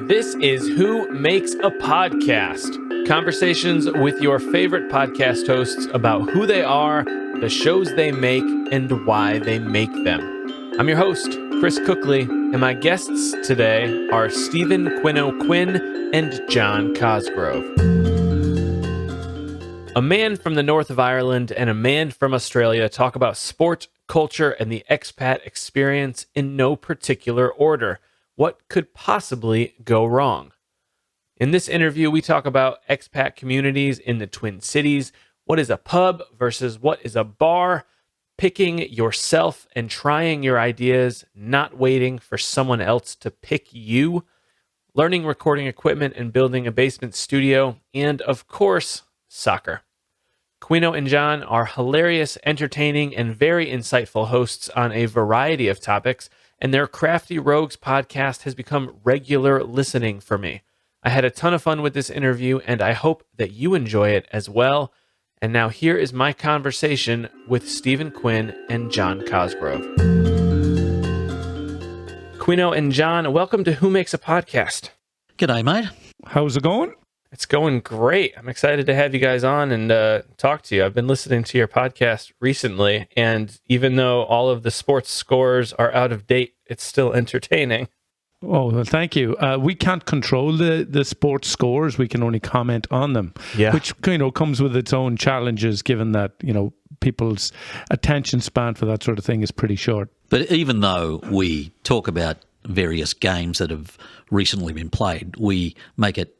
This is Who Makes a Podcast? Conversations with your favorite podcast hosts about who they are, the shows they make, and why they make them. I'm your host, Chris Cookley, and my guests today are Stephen Quinn and John Cosgrove. A man from the north of Ireland and a man from Australia talk about sport, culture, and the expat experience in no particular order. What could possibly go wrong? In this interview, we talk about expat communities in the Twin Cities, what is a pub versus what is a bar, picking yourself and trying your ideas, not waiting for someone else to pick you, learning recording equipment and building a basement studio, and of course, soccer. Quinno and John are hilarious, entertaining, and very insightful hosts on a variety of topics, and their Crafty Rogues podcast has become regular listening for me. I had a ton of fun with this interview, and I hope that you enjoy it as well. And now here is my conversation with Stephen Quinn and John Cosgrove. Quinno and John, welcome to Who Makes a Podcast? G'day, mate. How's it going? It's going great. I'm excited to have you guys on and talk to you. I've been listening to your podcast recently, and even though all of the sports scores are out of date, it's still entertaining. Oh, well, thank you. We can't control the sports scores. We can only comment on them, which comes with its own challenges, given that people's attention span for that sort of thing is pretty short. But even though we talk about various games that have recently been played, we make it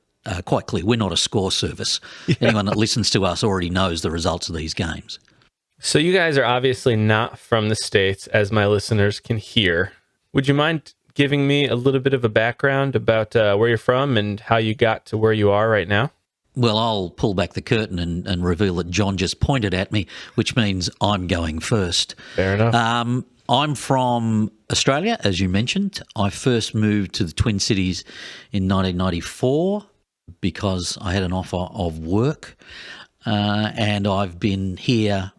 quite clear we're not a score service. Yeah. Anyone that listens to us already knows the results of these games. So you guys are obviously not from the States, as my listeners can hear. Would you mind giving me a little bit of a background about where you're from and how you got to where you are right now? Well, I'll pull back the curtain and reveal that John just pointed at me, which means I'm going first. Fair enough. I'm from Australia, as you mentioned. I first moved to the Twin Cities in 1994 because I had an offer of work, and I've been here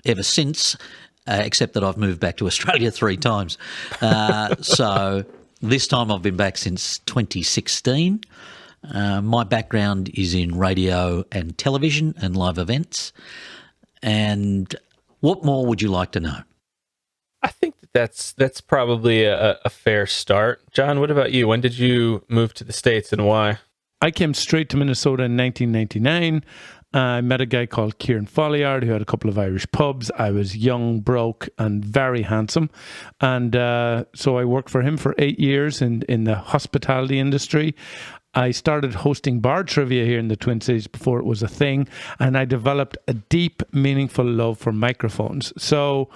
ever since, except that I've moved back to Australia 3 times. So this time I've been back since 2016. My background is in radio and television and live events. And what more would you like to know? I think that's probably a fair start. John, what about you? When did you move to the States and why? I came straight to Minnesota in 1999. I met a guy called Kieran Folliard who had a couple of Irish pubs. I was young, broke, and very handsome. And so I worked for him for 8 years in the hospitality industry. I started hosting bar trivia here in the Twin Cities before it was a thing. And I developed a deep, meaningful love for microphones. So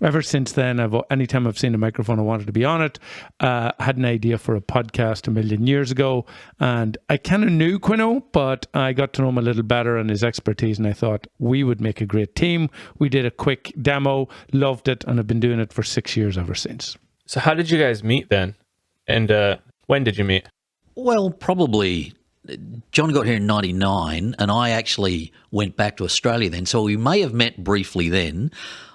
ever since then, anytime I've seen a microphone, I wanted to be on it. I had an idea for a podcast a million years ago, and I kind of knew Quinno, but I got to know him a little better and his expertise, and I thought we would make a great team. We did a quick demo, loved it, and have been doing it for 6 years ever since. So how did you guys meet then? And when did you meet? Well, probably John got here in 99, and I actually went back to Australia then, so we may have met briefly then.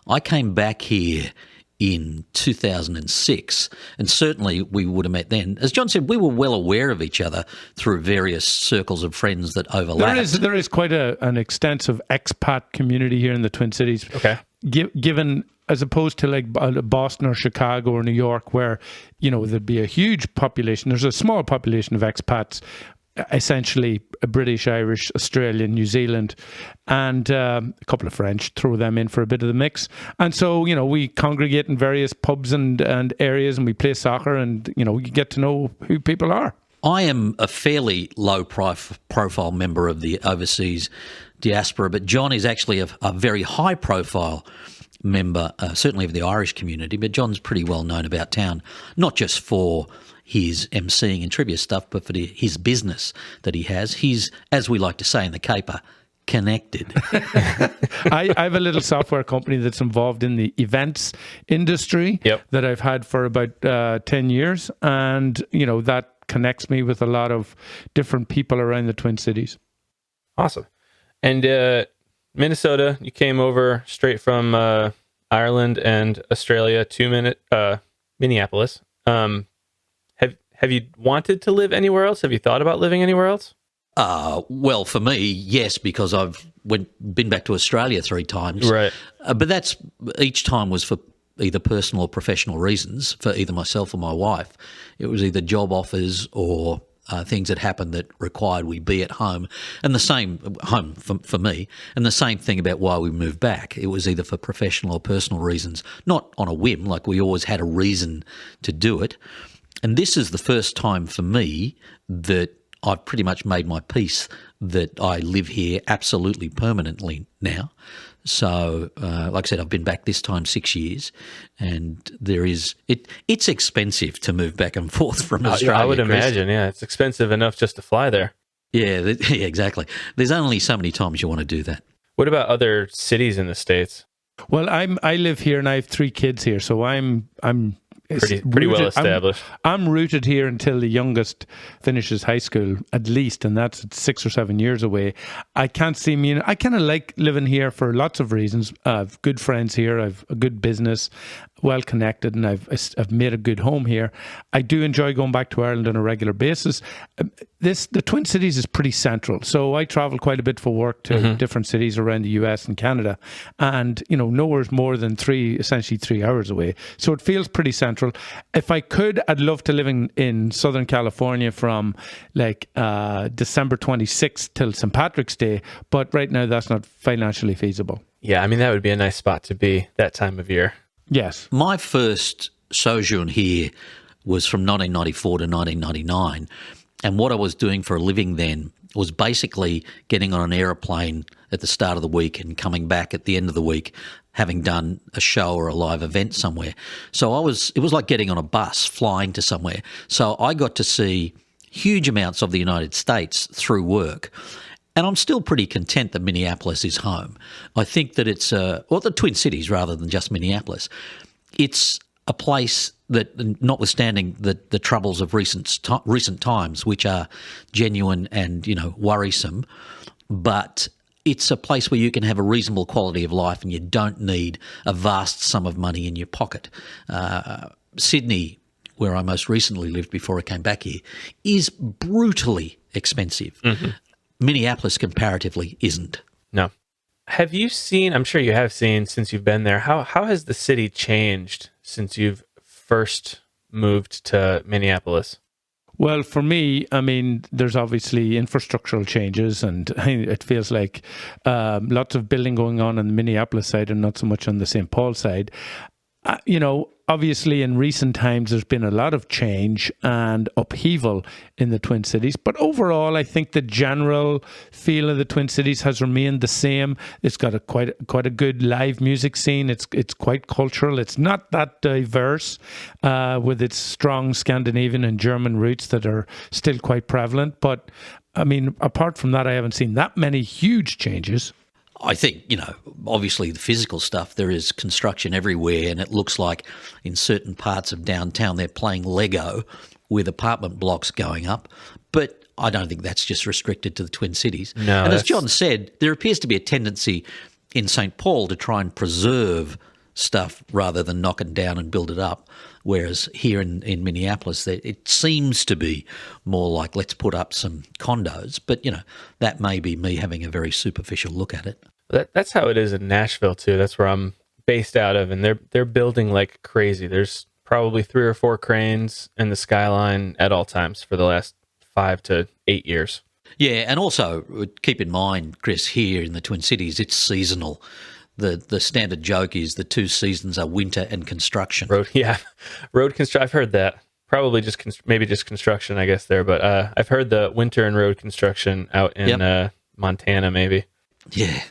I came back here in 2006, and certainly we would have met then. As John said, we were well aware of each other through various circles of friends that overlapped. There is quite an extensive expat community here in the Twin Cities. Okay. Given, as opposed to like Boston or Chicago or New York, where, there'd be a huge population. There's a small population of expats, essentially British, Irish, Australian, New Zealand, and a couple of French, throw them in for a bit of the mix. And so, we congregate in various pubs and areas, and we play soccer, and, we get to know who people are. I am a fairly low profile member of the overseas diaspora, but John is actually a very high profile member, certainly of the Irish community, but John's pretty well known about town, not just for his emceeing and trivia stuff, but for his business that he has. He's, as we like to say in the caper, connected. I have a little software company that's involved in the events industry that I've had for about 10 years. And, that connects me with a lot of different people around the Twin Cities. Awesome. And Minnesota, you came over straight from Ireland and Australia to Minneapolis. Have you wanted to live anywhere else? Have you thought about living anywhere else? Well, for me, yes, because I've been back to Australia 3 times. Right. But that's each time was for either personal or professional reasons for either myself or my wife. It was either job offers or things that happened that required we be at home, and the same home for me, and the same thing about why we moved back. It was either for professional or personal reasons, not on a whim, like we always had a reason to do it. And this is the first time for me that I've pretty much made my peace that I live here absolutely permanently now. So, like I said, I've been back this time 6 years, and it's expensive to move back and forth from Australia. I would Chris. imagine, yeah. It's expensive enough just to fly there. Yeah, exactly. There's only so many times you want to do that. What about other cities in the States? Well, I live here and I have 3 kids here, so I'm Pretty well established. I'm rooted here until the youngest finishes high school, at least, and that's 6 or 7 years away. I can't see me. I kind of like living here for lots of reasons. I've good friends here. I've a good business, well connected, and I've made a good home here. I do enjoy going back to Ireland on a regular basis. The Twin Cities is pretty central, so I travel quite a bit for work to different cities around the US and Canada, and nowhere's more than essentially 3 hours away. So it feels pretty central. If I could, I'd love to live in Southern California from like December 26th till St. Patrick's Day, but right now that's not financially feasible. Yeah, I mean, that would be a nice spot to be that time of year. Yes. My first sojourn here was from 1994 to 1999, and what I was doing for a living then was basically getting on an aeroplane at the start of the week and coming back at the end of the week, having done a show or a live event somewhere. So it was like getting on a bus, flying to somewhere. So I got to see huge amounts of the United States through work. And I'm still pretty content that Minneapolis is home. I think that it's, the Twin Cities rather than just Minneapolis. It's a place that, notwithstanding the troubles of recent times, which are genuine and, worrisome, but it's a place where you can have a reasonable quality of life and you don't need a vast sum of money in your pocket. Sydney, where I most recently lived before I came back here, is brutally expensive. Mm-hmm. Minneapolis comparatively isn't. No. Have you seen, I'm sure you have seen since you've been there, how has the city changed since you've first moved to Minneapolis? Well, for me, I mean, there's obviously infrastructural changes, and it feels like lots of building going on the Minneapolis side and not so much on the St. Paul side. Obviously in recent times there's been a lot of change and upheaval in the Twin Cities, but overall I think the general feel of the Twin Cities has remained the same. It's got quite a good live music scene. It's quite cultural. It's not that diverse with its strong Scandinavian and German roots that are still quite prevalent, but I mean, apart from that, I haven't seen that many huge changes. I think, obviously the physical stuff, there is construction everywhere, and it looks like in certain parts of downtown they're playing Lego with apartment blocks going up. But I don't think that's just restricted to the Twin Cities. No, and as John said, there appears to be a tendency in St. Paul to try and preserve stuff rather than knock it down and build it up. Whereas here in Minneapolis, it seems to be more like, let's put up some condos. But, that may be me having a very superficial look at it. That's how it is in Nashville, too. That's where I'm based out of. And they're building like crazy. There's probably 3 or 4 cranes in the skyline at all times for the last 5 to 8 years. Yeah, and also keep in mind, Chris, here in the Twin Cities, it's seasonal. The standard joke is the 2 seasons are winter and construction. Road construction. I've heard that. Probably maybe just construction, I guess, there. But I've heard the winter and road construction out in Montana, maybe. Yeah.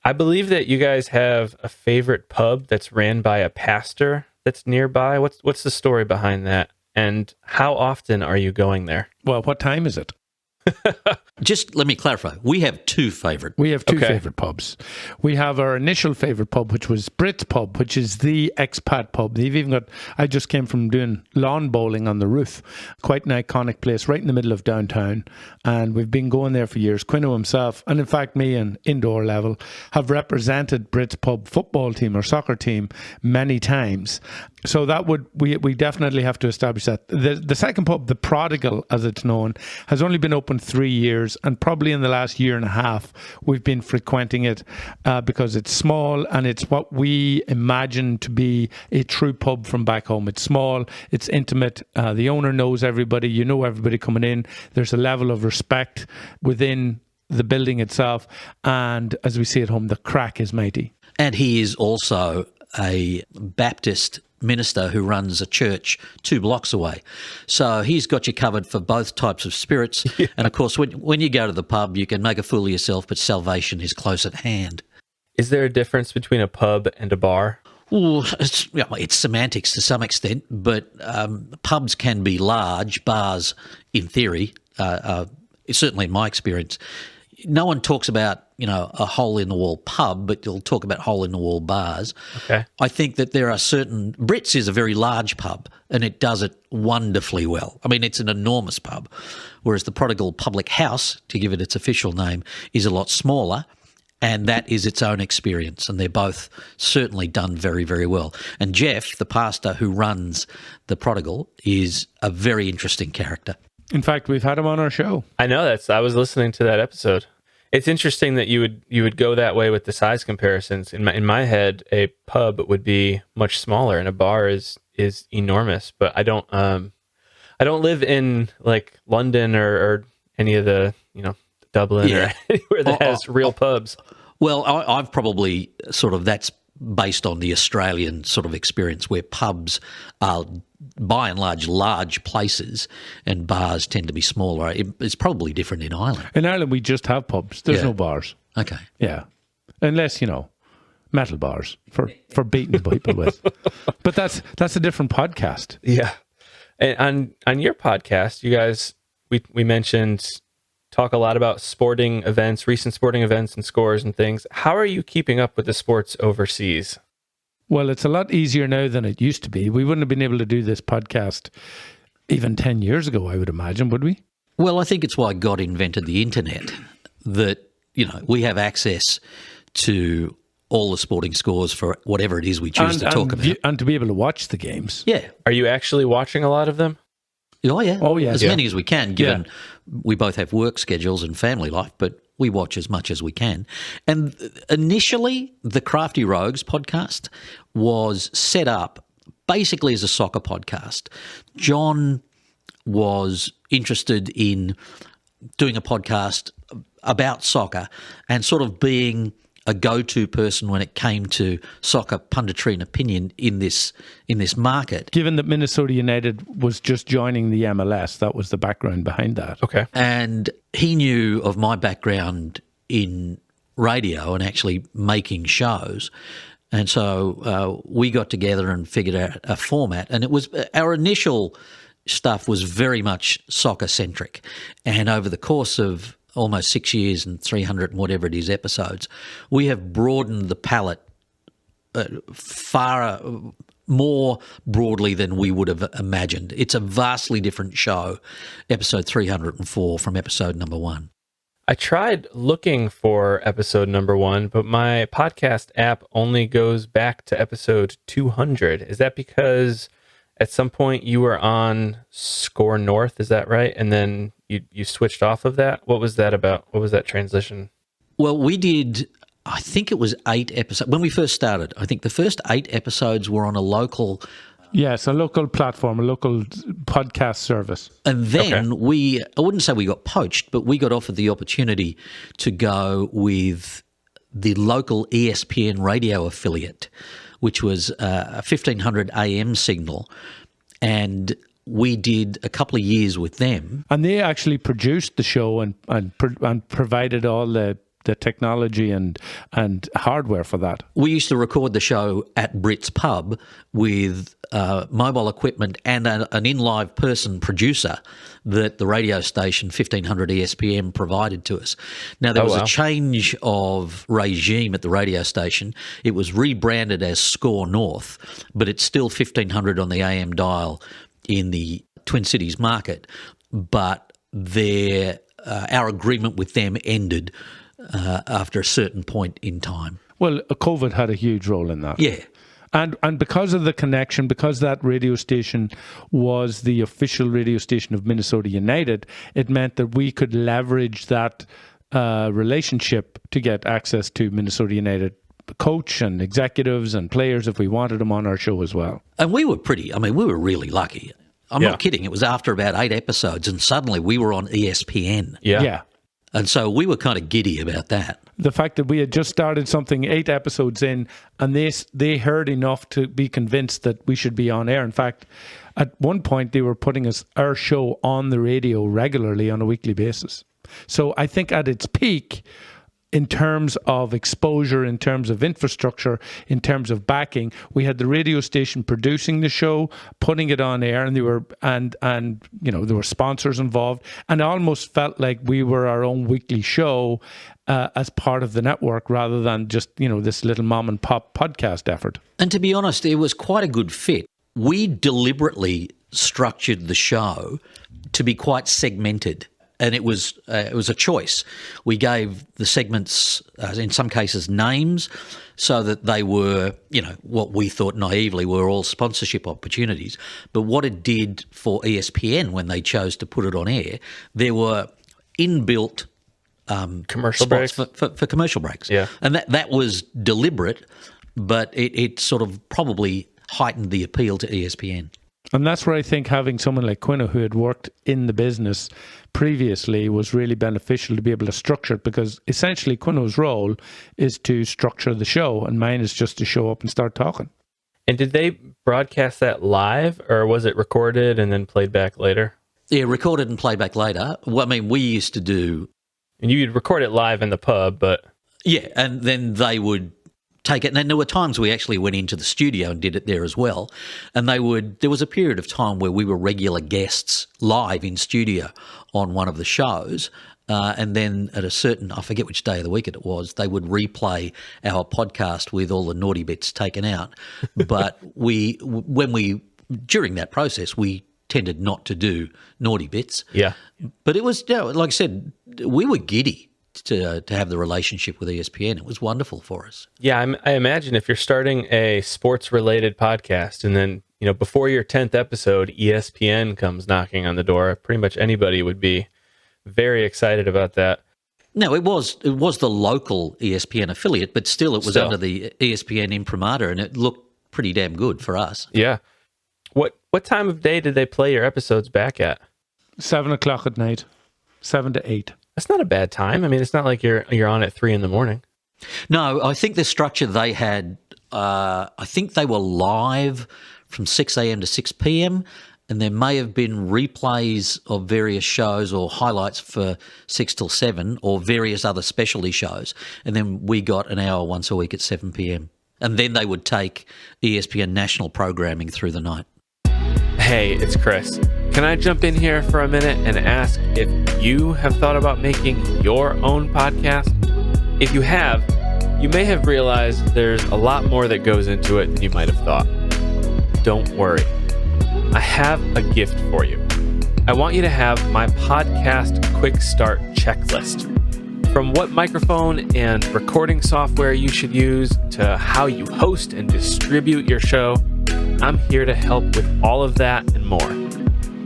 I believe that you guys have a favorite pub that's ran by a pastor that's nearby. What's the story behind that? And how often are you going there? Well, what time is it? Just let me clarify. We have 2 favorite. We have 2 favorite pubs. We have our initial favorite pub, which was Brit's Pub, which is the expat pub. They've even got, I just came from doing lawn bowling on the roof. Quite an iconic place right in the middle of downtown. And we've been going there for years. Quinno himself, and in fact me on indoor level, have represented Brit's Pub football team or soccer team many times. So that would we definitely have to establish that. The second pub, the Prodigal, as it's known, has only been open 3 years, and probably in the last year and a half we've been frequenting it because it's small and it's what we imagine to be a true pub from back home. It's small, it's intimate. The owner knows everybody. You know everybody coming in. There's a level of respect within the building itself, and as we see at home, the crack is mighty. And he is also a Baptist minister who runs a church 2 blocks away. So he's got you covered for both types of spirits. Yeah. And, of course, when you go to the pub, you can make a fool of yourself, but salvation is close at hand. Is there a difference between a pub and a bar? Well, it's semantics to some extent, but pubs can be large. Bars, in theory, certainly in my experience, no one talks about, a hole-in-the-wall pub, but you'll talk about hole-in-the-wall bars. Okay. I think that there are certain... Brits is a very large pub, and it does it wonderfully well. I mean, it's an enormous pub, whereas the Prodigal Public House, to give it its official name, is a lot smaller, and that is its own experience, and they're both certainly done very, very well. And Jeff, the pastor who runs the Prodigal, is a very interesting character. In fact, we've had him on our show. I know I was listening to that episode. It's interesting that you would go that way with the size comparisons. In my head, a pub would be much smaller, and a bar is enormous. But I don't live in like London or any of the Dublin or anywhere that has real pubs. Well, I've probably that's based on the Australian sort of experience, where pubs are by and large places and bars tend to be smaller. It's probably different in Ireland. In Ireland, we just have pubs. There's no bars. Okay. Yeah. Unless, metal bars for beating people with. But that's a different podcast. Yeah. And on your podcast, you guys, we mentioned, talk a lot about sporting events, recent sporting events and scores and things. How are you keeping up with the sports overseas? Well, it's a lot easier now than it used to be. We wouldn't have been able to do this podcast even 10 years ago, I would imagine, would we? Well, I think it's why God invented the internet, that, we have access to all the sporting scores for whatever it is we choose to talk about. And to be able to watch the games. Yeah. Are you actually watching a lot of them? Oh, yeah. Oh, yeah. As many as we can, given we both have work schedules and family life, but we watch as much as we can. And initially, the Crafty Rogues podcast was set up basically as a soccer podcast. John was interested in doing a podcast about soccer and sort of being a go-to person when it came to soccer punditry and opinion in this market. Given that Minnesota United was just joining the MLS, that was the background behind that. Okay. And he knew of my background in radio and actually making shows. And so we got together and figured out a format. And it was our initial stuff was very much soccer-centric. And over the course of almost 6 years and 300 and whatever it is episodes, we have broadened the palette far more broadly than we would have imagined. It's a vastly different show, episode 304 from episode number 1. I tried looking for episode number 1, but my podcast app only goes back to episode 200. Is that because at some point you were on Score North, is that right? And then you switched off of that? What was that about? What was that transition? Well, we did, I think it was 8 episodes. When we first started, I think the first 8 episodes were on a local... Yes, a local platform, a local podcast service. And then I wouldn't say we got poached, but we got offered the opportunity to go with the local ESPN radio affiliate, which was a 1500 AM signal. And we did a couple of years with them. And they actually produced the show and provided all the technology and hardware for that. We used to record the show at Brit's Pub with mobile equipment and an in-live person producer that the radio station 1500 ESPN provided to us. Now, there was a change of regime at the radio station. It was rebranded as Score North, but it's still 1500 on the AM dial in the Twin Cities market. But our agreement with them ended after a certain point in time. Well, COVID had a huge role in that. Yeah. And because of the connection, because that radio station was the official radio station of Minnesota United, it meant that we could leverage that relationship to get access to Minnesota United coach and executives and players if we wanted them on our show as well. And we were we were really lucky. I'm not kidding. It was after about 8 episodes and suddenly we were on ESPN. Yeah. And so we were kind of giddy about that. The fact that we had just started something 8 episodes in and they heard enough to be convinced that we should be on air. In fact, at one point they were putting our show on the radio regularly on a weekly basis. So I think at its peak, in terms of exposure, in terms of infrastructure, in terms of backing, we had the radio station producing the show, putting it on air, and there were sponsors involved, and it almost felt like we were our own weekly show as part of the network rather than just this little mom and pop podcast effort. And to be honest, it was quite a good fit. We deliberately structured the show to be quite segmented. And it was a choice. We gave the segments, in some cases, names so that they were, what we thought naively were all sponsorship opportunities. But what it did for ESPN when they chose to put it on air, there were inbuilt commercial spots breaks for commercial breaks. Yeah. And that was deliberate, but it sort of probably heightened the appeal to ESPN. And that's where I think having someone like Quinno, who had worked in the business previously, was really beneficial to be able to structure it, because essentially Quinno's role is to structure the show and mine is just to show up and start talking. And did they broadcast that live, or was it recorded and then played back later? Yeah, recorded and played back later. Well, we used to do... And you'd record it live in the pub, but... Yeah, and then they would take it. And there were times we actually went into the studio and did it there as well. And there was a period of time where we were regular guests live in studio on one of the shows. And then at a certain, I forget which day of the week it was, they would replay our podcast with all the naughty bits taken out. But during that process, we tended not to do naughty bits. Yeah. But it was, like I said, we were giddy to have the relationship with ESPN. It was wonderful for us. Yeah, I imagine if you're starting a sports-related podcast and then, before your 10th episode, ESPN comes knocking on the door, pretty much anybody would be very excited about that. No, it was the local ESPN affiliate, but still it was under the ESPN imprimatur, and it looked pretty damn good for us. Yeah. What time of day did they play your episodes back at? 7 o'clock at night, 7 to 8. That's not a bad time. I mean, it's not like you're on at 3 a.m. No, I think the structure they had, I think they were live from 6 a.m. to 6 p.m, and there may have been replays of various shows or highlights for 6 till 7 or various other specialty shows. And then we got an hour once a week at 7 p.m. And then they would take ESPN national programming through the night. Hey, it's Chris. Can I jump in here for a minute and ask if you have thought about making your own podcast? If you have, you may have realized there's a lot more that goes into it than you might have thought. Don't worry. I have a gift for you. I want you to have my podcast quick start checklist. From what microphone and recording software you should use to how you host and distribute your show, I'm here to help with all of that and more.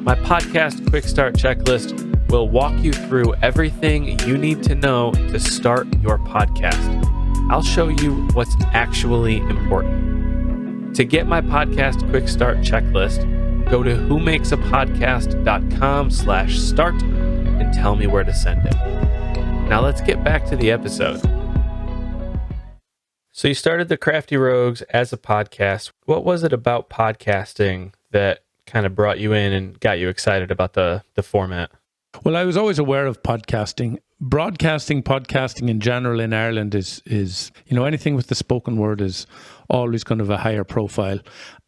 My podcast quick start checklist will walk you through everything you need to know to start your podcast. I'll show you what's actually important. To get my podcast quick start checklist, go to whomakesapodcast.com/start and tell me where to send it. Now let's get back to the episode. So you started the Crafty Rogues as a podcast. What was it about podcasting that kind of brought you in and got you excited about the format? Well, I was always aware of podcasting. Podcasting in general in Ireland is anything with the spoken word is always kind of a higher profile.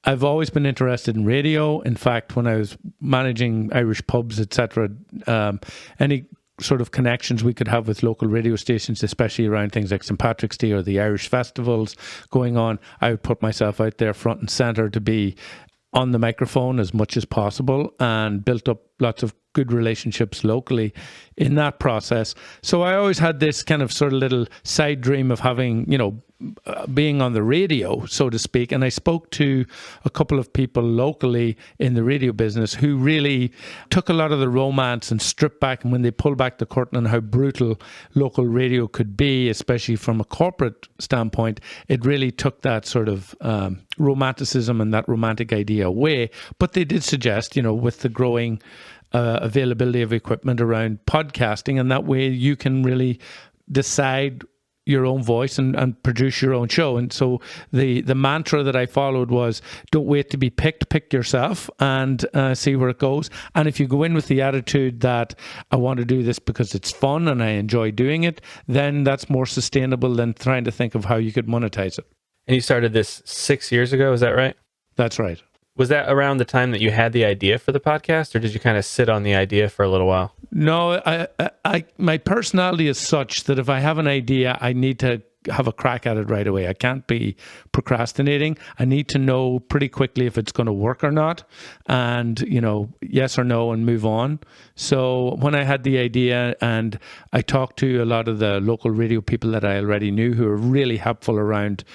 I've always been interested in radio. In fact, when I was managing Irish pubs, etc., any sort of connections we could have with local radio stations, especially around things like St. Patrick's Day or the Irish festivals going on, I would put myself out there front and centre to be on the microphone as much as possible, and built up lots of good relationships locally in that process. So I always had this kind of sort of little side dream of having, being on the radio, so to speak. And I spoke to a couple of people locally in the radio business who really took a lot of the romance and stripped back, and when they pulled back the curtain on how brutal local radio could be, especially from a corporate standpoint, it really took that sort of romanticism and that romantic idea away. But they did suggest, with the growing availability of equipment around podcasting, and that way you can really decide your own voice and produce your own show. And so the mantra that I followed was, don't wait to be picked, pick yourself and see where it goes. And if you go in with the attitude that I want to do this because it's fun and I enjoy doing it, then that's more sustainable than trying to think of how you could monetize it. And you started this 6 years ago, is that right? That's right. Was that around the time that you had the idea for the podcast, or did you kind of sit on the idea for a little while? No, my personality is such that if I have an idea, I need to have a crack at it right away. I can't be procrastinating. I need to know pretty quickly if it's going to work or not, and yes or no, and move on. So when I had the idea, and I talked to a lot of the local radio people that I already knew who were really helpful around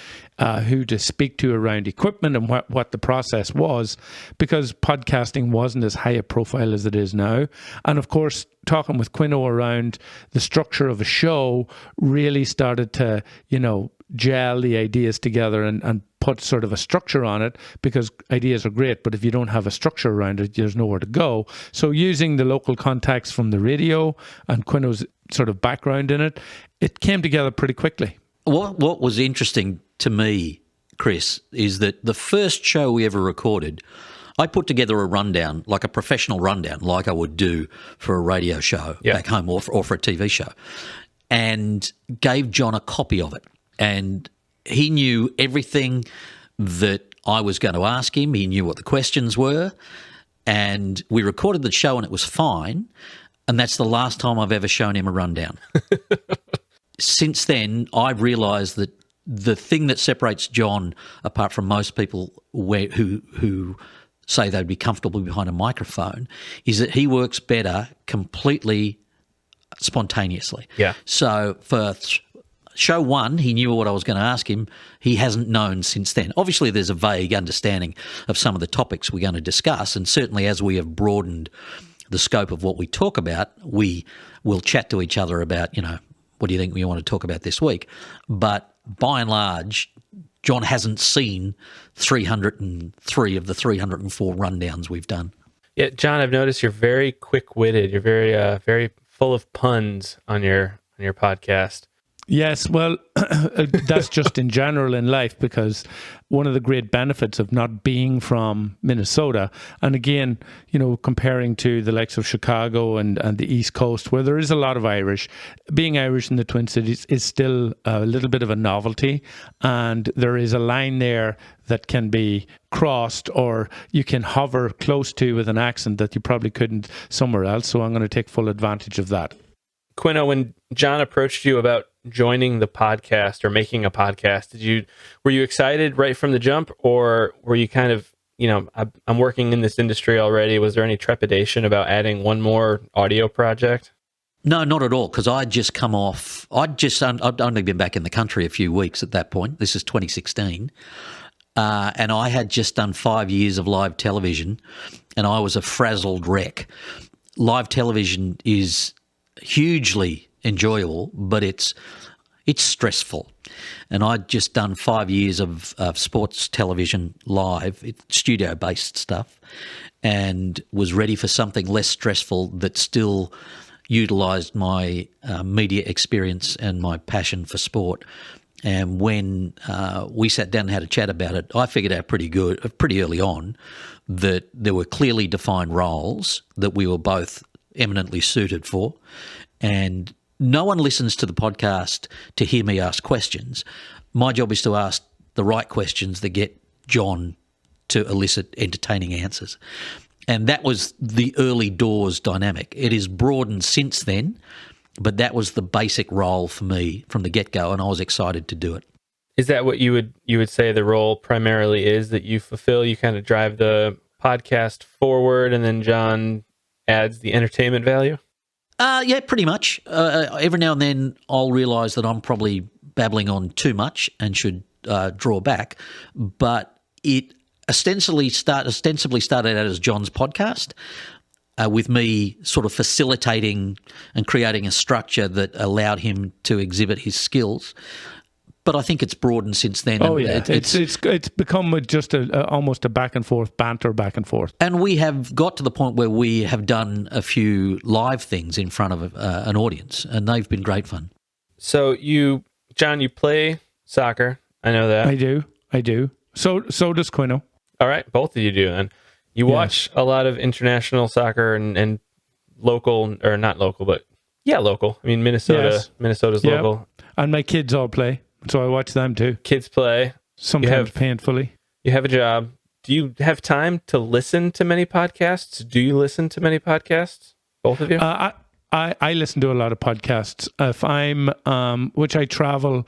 who to speak to around equipment and what the process was, because podcasting wasn't as high a profile as it is now. And of course, talking with Quinno around the structure of a show really started to, gel the ideas together and put sort of a structure on it, because ideas are great, but if you don't have a structure around it, there's nowhere to go. So using the local contacts from the radio and Quinno's sort of background in it, it came together pretty quickly. What was interesting to me, Chris, is that the first show we ever recorded, I put together a rundown, like a professional rundown, like I would do for a radio show back home or for a TV show, and gave John a copy of it. And he knew everything that I was going to ask him. He knew what the questions were. And we recorded the show and it was fine. And that's the last time I've ever shown him a rundown. Since then, I've realised that the thing that separates John apart from most people who say they'd be comfortable behind a microphone is that he works better completely spontaneously. Yeah. So for show one, he knew what I was going to ask him. He hasn't known since then. Obviously, there's a vague understanding of some of the topics we're going to discuss, and certainly as we have broadened the scope of what we talk about, we will chat to each other about, what do you think we want to talk about this week? But by and large, John hasn't seen 303 of the 304 rundowns we've done. Yeah, John, I've noticed you're very quick-witted. You're very, very full of puns on your podcast. Yes, well, that's just in general in life, because one of the great benefits of not being from Minnesota, and again, comparing to the likes of Chicago and the East Coast, where there is a lot of Irish, being Irish in the Twin Cities is still a little bit of a novelty, and there is a line there that can be crossed, or you can hover close to with an accent that you probably couldn't somewhere else, so I'm going to take full advantage of that. Quinno, when John approached you about joining the podcast or making a podcast, were you excited right from the jump, or were you kind of, I'm working in this industry already? Was there any trepidation about adding one more audio project? No, not at all, because I'd just come off. I'd only been back in the country a few weeks at that point. This is 2016. And I had just done 5 years of live television, and I was a frazzled wreck. Live television is hugely enjoyable, but it's stressful. And I'd just done 5 years of sports television live, studio-based stuff, and was ready for something less stressful that still utilised my media experience and my passion for sport. And when we sat down and had a chat about it, I figured out pretty early on that there were clearly defined roles that we were both eminently suited for. And no one listens to the podcast to hear me ask questions. My job is to ask the right questions that get John to elicit entertaining answers. And that was the early doors dynamic. It has broadened since then, but that was the basic role for me from the get-go, and I was excited to do it. Is that what you would say the role primarily is that you fulfill? You kind of drive the podcast forward, and then John adds the entertainment value? Yeah, pretty much. Every now and then I'll realise that I'm probably babbling on too much and should draw back. But it ostensibly started out as John's podcast, with me sort of facilitating and creating a structure that allowed him to exhibit his skills. But I think it's broadened since then. Oh yeah, it's become just almost a back and forth banter, back and forth. And we have got to the point where we have done a few live things in front of an audience, and they've been great fun. So John, you play soccer. I know that. I do. So does Quinno. All right, both of you do. And you watch a lot of international soccer and local, or not local, but local. I mean, Minnesota's local. And my kids all play. So I watch them too. Kids play. Sometimes painfully. You have a job. Do you have time to listen to many podcasts? Do you listen to many podcasts? Both of you? I listen to a lot of podcasts. If I'm, which I travel,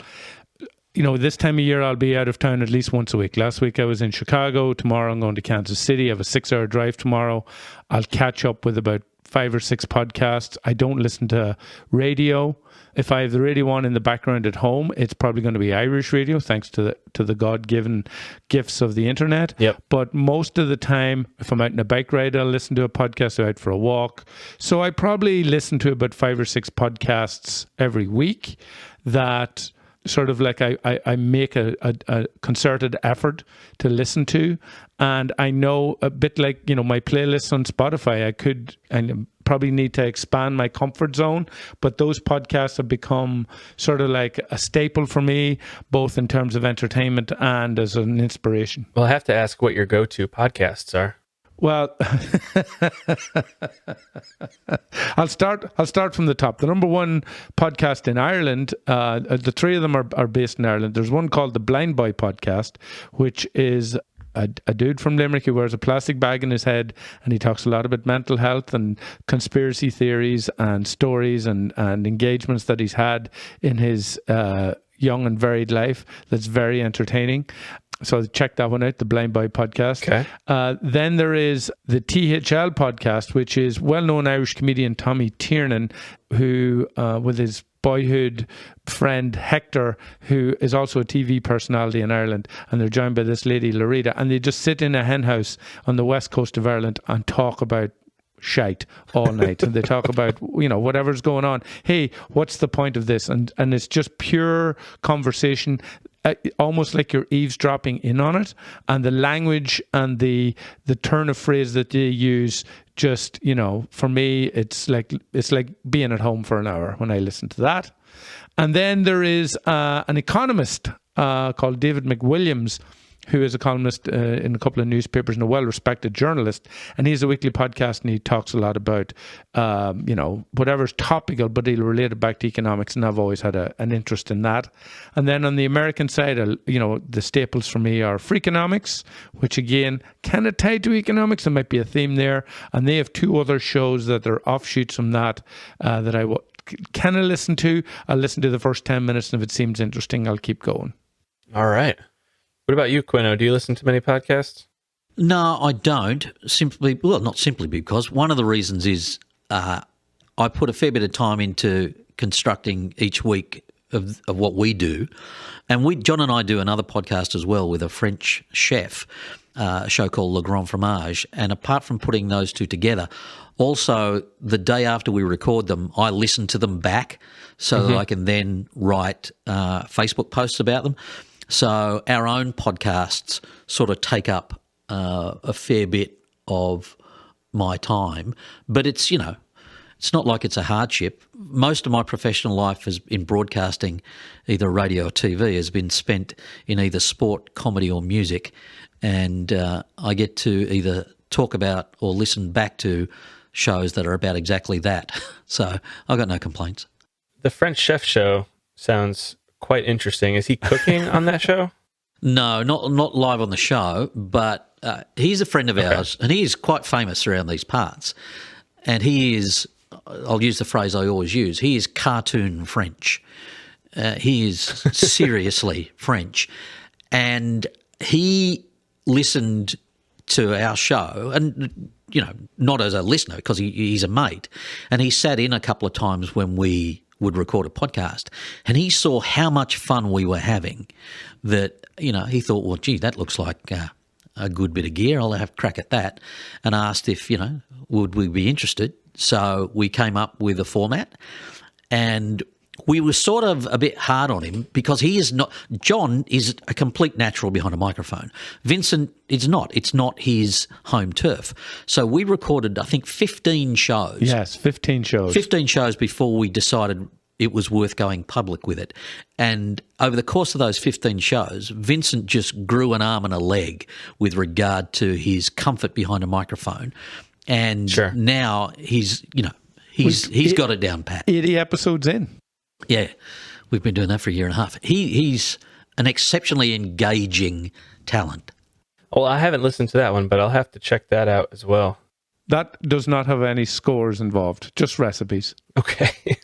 this time of year I'll be out of town at least once a week. Last week I was in Chicago. Tomorrow I'm going to Kansas City. I have a 6-hour drive tomorrow. I'll catch up with about 5 or 6 podcasts. I don't listen to radio. If I have the radio on in the background at home, it's probably going to be Irish radio, thanks to the God-given gifts of the internet. Yep. But most of the time, if I'm out on a bike ride, I'll listen to a podcast. I'm out for a walk. So I probably listen to about 5 or 6 podcasts every week that sort of like I make a concerted effort to listen to. And I know a bit like, my playlists on Spotify, I probably need to expand my comfort zone, but those podcasts have become sort of like a staple for me, both in terms of entertainment and as an inspiration. Well, I have to ask what your go-to podcasts are. Well, I'll start from the top. The number one podcast in Ireland, the 3 of them are based in Ireland. There's one called the Blind Boy Podcast, which is a dude from Limerick who wears a plastic bag in his head, and he talks a lot about mental health and conspiracy theories and stories and engagements that he's had in his young and varied life. That's very entertaining. So check that one out, the Blind Boy Podcast. Okay. Then there is the THL Podcast, which is well-known Irish comedian Tommy Tiernan, who, with his boyhood friend Hector, who is also a TV personality in Ireland, and they're joined by this lady Larita, and they just sit in a hen house on the west coast of Ireland and talk about shite all night. And they talk about whatever's going on. Hey, what's the point of this? And it's just pure conversation, almost like you're eavesdropping in on it, and the language and the turn of phrase that they use, just for me it's like being at home for an hour when I listen to that. And then there is an economist called David McWilliams, who is a columnist in a couple of newspapers and a well-respected journalist. And he has a weekly podcast, and he talks a lot about, whatever's topical, but he'll relate it back to economics. And I've always had an interest in that. And then on the American side, the staples for me are Freakonomics, which again, kind of tied to economics. There might be a theme there. And they have 2 other shows that are offshoots from that, that I kind of listen to. I'll listen to the first 10 minutes, and if it seems interesting, I'll keep going. All right. What about you, Quinno? Do you listen to many podcasts? No, I don't. Not simply because one of the reasons is I put a fair bit of time into constructing each week of what we do. And John and I do another podcast as well with a French chef, a show called Le Grand Fromage. And apart from putting those 2 together, also the day after we record them, I listen to them back so that I can then write Facebook posts about them. So our own podcasts sort of take up a fair bit of my time, but it's not like it's a hardship. Most of my professional life in broadcasting, either radio or TV, has been spent in either sport, comedy or music, and I get to either talk about or listen back to shows that are about exactly that. So I've got no complaints. The French chef show sounds quite interesting. Is he cooking on that show? No, not live on the show, but he's a friend of ours, and he is quite famous around these parts. And he is, I'll use the phrase I always use, he is cartoon French. He is seriously French. And he listened to our show, and not as a listener, because he's a mate, and he sat in a couple of times when we would record a podcast, and he saw how much fun we were having that, he thought, well, gee, that looks like a good bit of gear. I'll have a crack at that, and asked if, would we be interested. So we came up with a format, and we were sort of a bit hard on him because John is a complete natural behind a microphone. Vincent is not. It's not his home turf. So we recorded, I think, 15 shows. Yes, 15 shows. 15 shows before we decided it was worth going public with it. And over the course of those 15 shows, Vincent just grew an arm and a leg with regard to his comfort behind a microphone. And now he's got it down pat. 80 episodes in. Yeah, we've been doing that for a year and a half. He's an exceptionally engaging talent. Well, I haven't listened to that one, but I'll have to check that out as well. That does not have any scores involved, just recipes. Okay.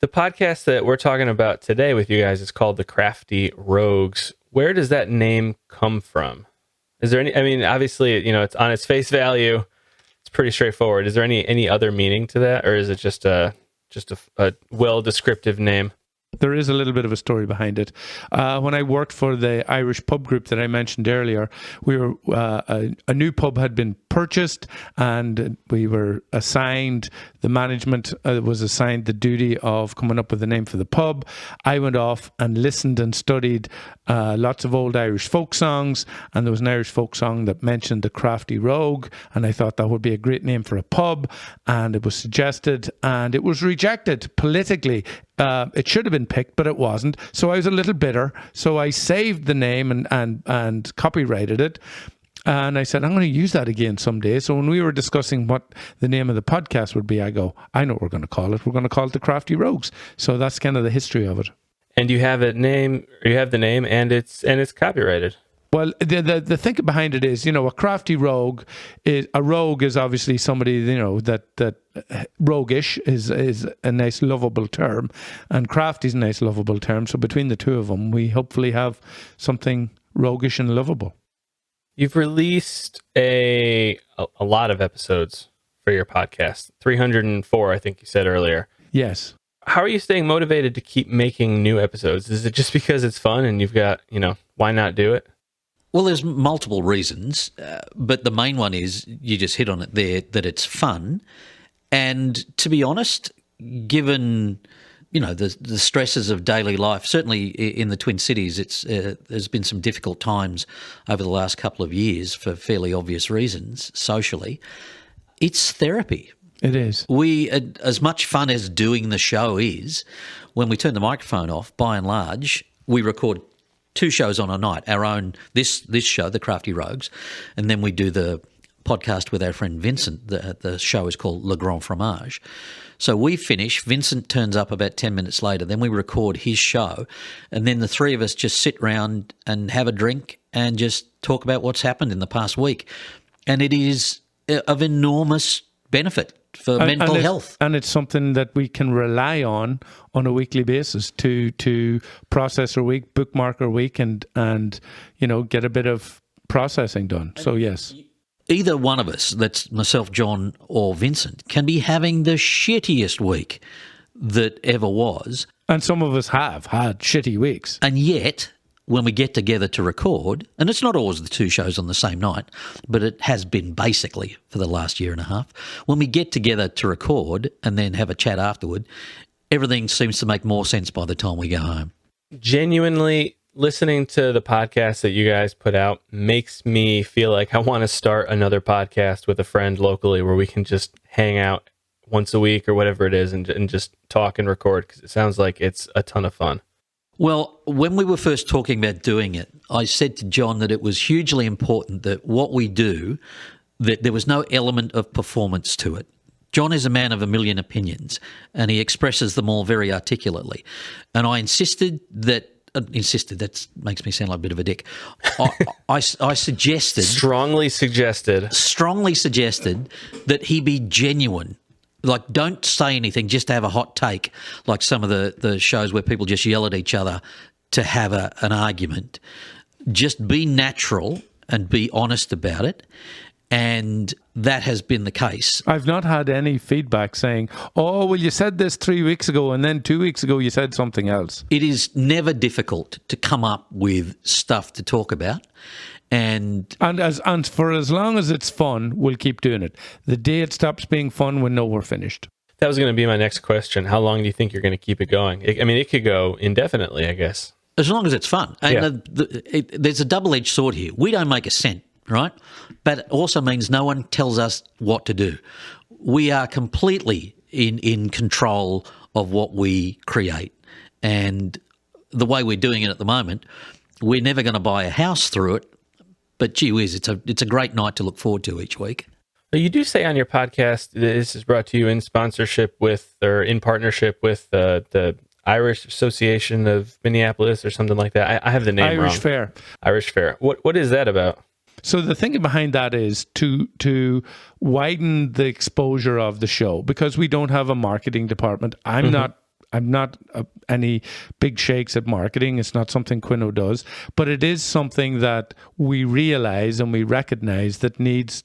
The podcast that we're talking about today with you guys is called The Crafty Rogues. Where does that name come from? Is there any, obviously, it's on its face value. It's pretty straightforward. Is there any other meaning to that, or is it just a well-descriptive name? There is a little bit of a story behind it. When I worked for the Irish pub group that I mentioned earlier, we were a new pub had been purchased, and we were assigned, the management was assigned the duty of coming up with a name for the pub. I went off and listened and studied lots of old Irish folk songs, and there was an Irish folk song that mentioned the Crafty Rogue, and I thought that would be a great name for a pub, and it was suggested, and it was rejected politically. It should have been picked, but it wasn't. So I was a little bitter. So I saved the name and copyrighted it. And I said, I'm going to use that again someday. So when we were discussing what the name of the podcast would be, I go, I know what we're going to call it. We're going to call it The Crafty Rogues. So that's kind of the history of it. And you have the name, and it's copyrighted. Well, the thinking behind it is, a crafty rogue is obviously somebody, that roguish is a nice, lovable term, and crafty is a nice, lovable term. So between the two of them, we hopefully have something roguish and lovable. You've released a lot of episodes for your podcast, 304, I think you said earlier. Yes. How are you staying motivated to keep making new episodes? Is it just because it's fun and you've got, why not do it? Well, there's multiple reasons, but the main one is, you just hit on it there, that it's fun. And to be honest, given, the stresses of daily life, certainly in the Twin Cities, there's been some difficult times over the last couple of years for fairly obvious reasons socially. It's therapy. It is. We, as much fun as doing the show is, when we turn the microphone off, by and large, we record 2 shows on a night, our own, this show, The Crafty Rogues, and then we do the podcast with our friend Vincent. The show is called Le Grand Fromage. So we finish, Vincent turns up about 10 minutes later, then we record his show, and then the three of us just sit round and have a drink and just talk about what's happened in the past week. And it is of enormous benefit for mental health. And it's something that we can rely on a weekly basis to process our week, bookmark our week, and get a bit of processing done. So, yes. Either one of us, that's myself, John, or Vincent, can be having the shittiest week that ever was. And some of us have had shitty weeks. And yet, when we get together to record, and it's not always the 2 shows on the same night, but it has been basically for the last year and a half, when we get together to record and then have a chat afterward, everything seems to make more sense by the time we go home. Genuinely, listening to the podcast that you guys put out makes me feel like I want to start another podcast with a friend locally where we can just hang out once a week or whatever it is and just talk and record, because it sounds like it's a ton of fun. Well, when we were first talking about doing it, I said to John that it was hugely important that what we do, that there was no element of performance to it. John is a man of a million opinions, and he expresses them all very articulately. And I insisted, that makes me sound like a bit of a dick. I suggested... Strongly suggested that he be genuine. Like, don't say anything, just have a hot take, like some of the shows where people just yell at each other to have an argument. Just be natural and be honest about it. And that has been the case. I've not had any feedback saying, oh, well, you said this 3 weeks ago and then 2 weeks ago you said something else. It is never difficult to come up with stuff to talk about. And for as long as it's fun, we'll keep doing it. The day it stops being fun, we know we're finished. That was going to be my next question. How long do you think you're going to keep it going? It could go indefinitely, I guess. As long as it's fun. And there's a double-edged sword here. We don't make a cent, right? But it also means no one tells us what to do. We are completely in control of what we create. And the way we're doing it at the moment, we're never going to buy a house through it. But gee whiz, it's a great night to look forward to each week. You do say on your podcast, this is brought to you in sponsorship with, or in partnership with the Irish Association of Minneapolis or something like that. I have the name wrong. Irish Fair. What is that about? So the thinking behind that is to widen the exposure of the show, because we don't have a marketing department. I'm not any big shakes at marketing. It's not something Quinno does, but it is something that we realize and we recognize that needs,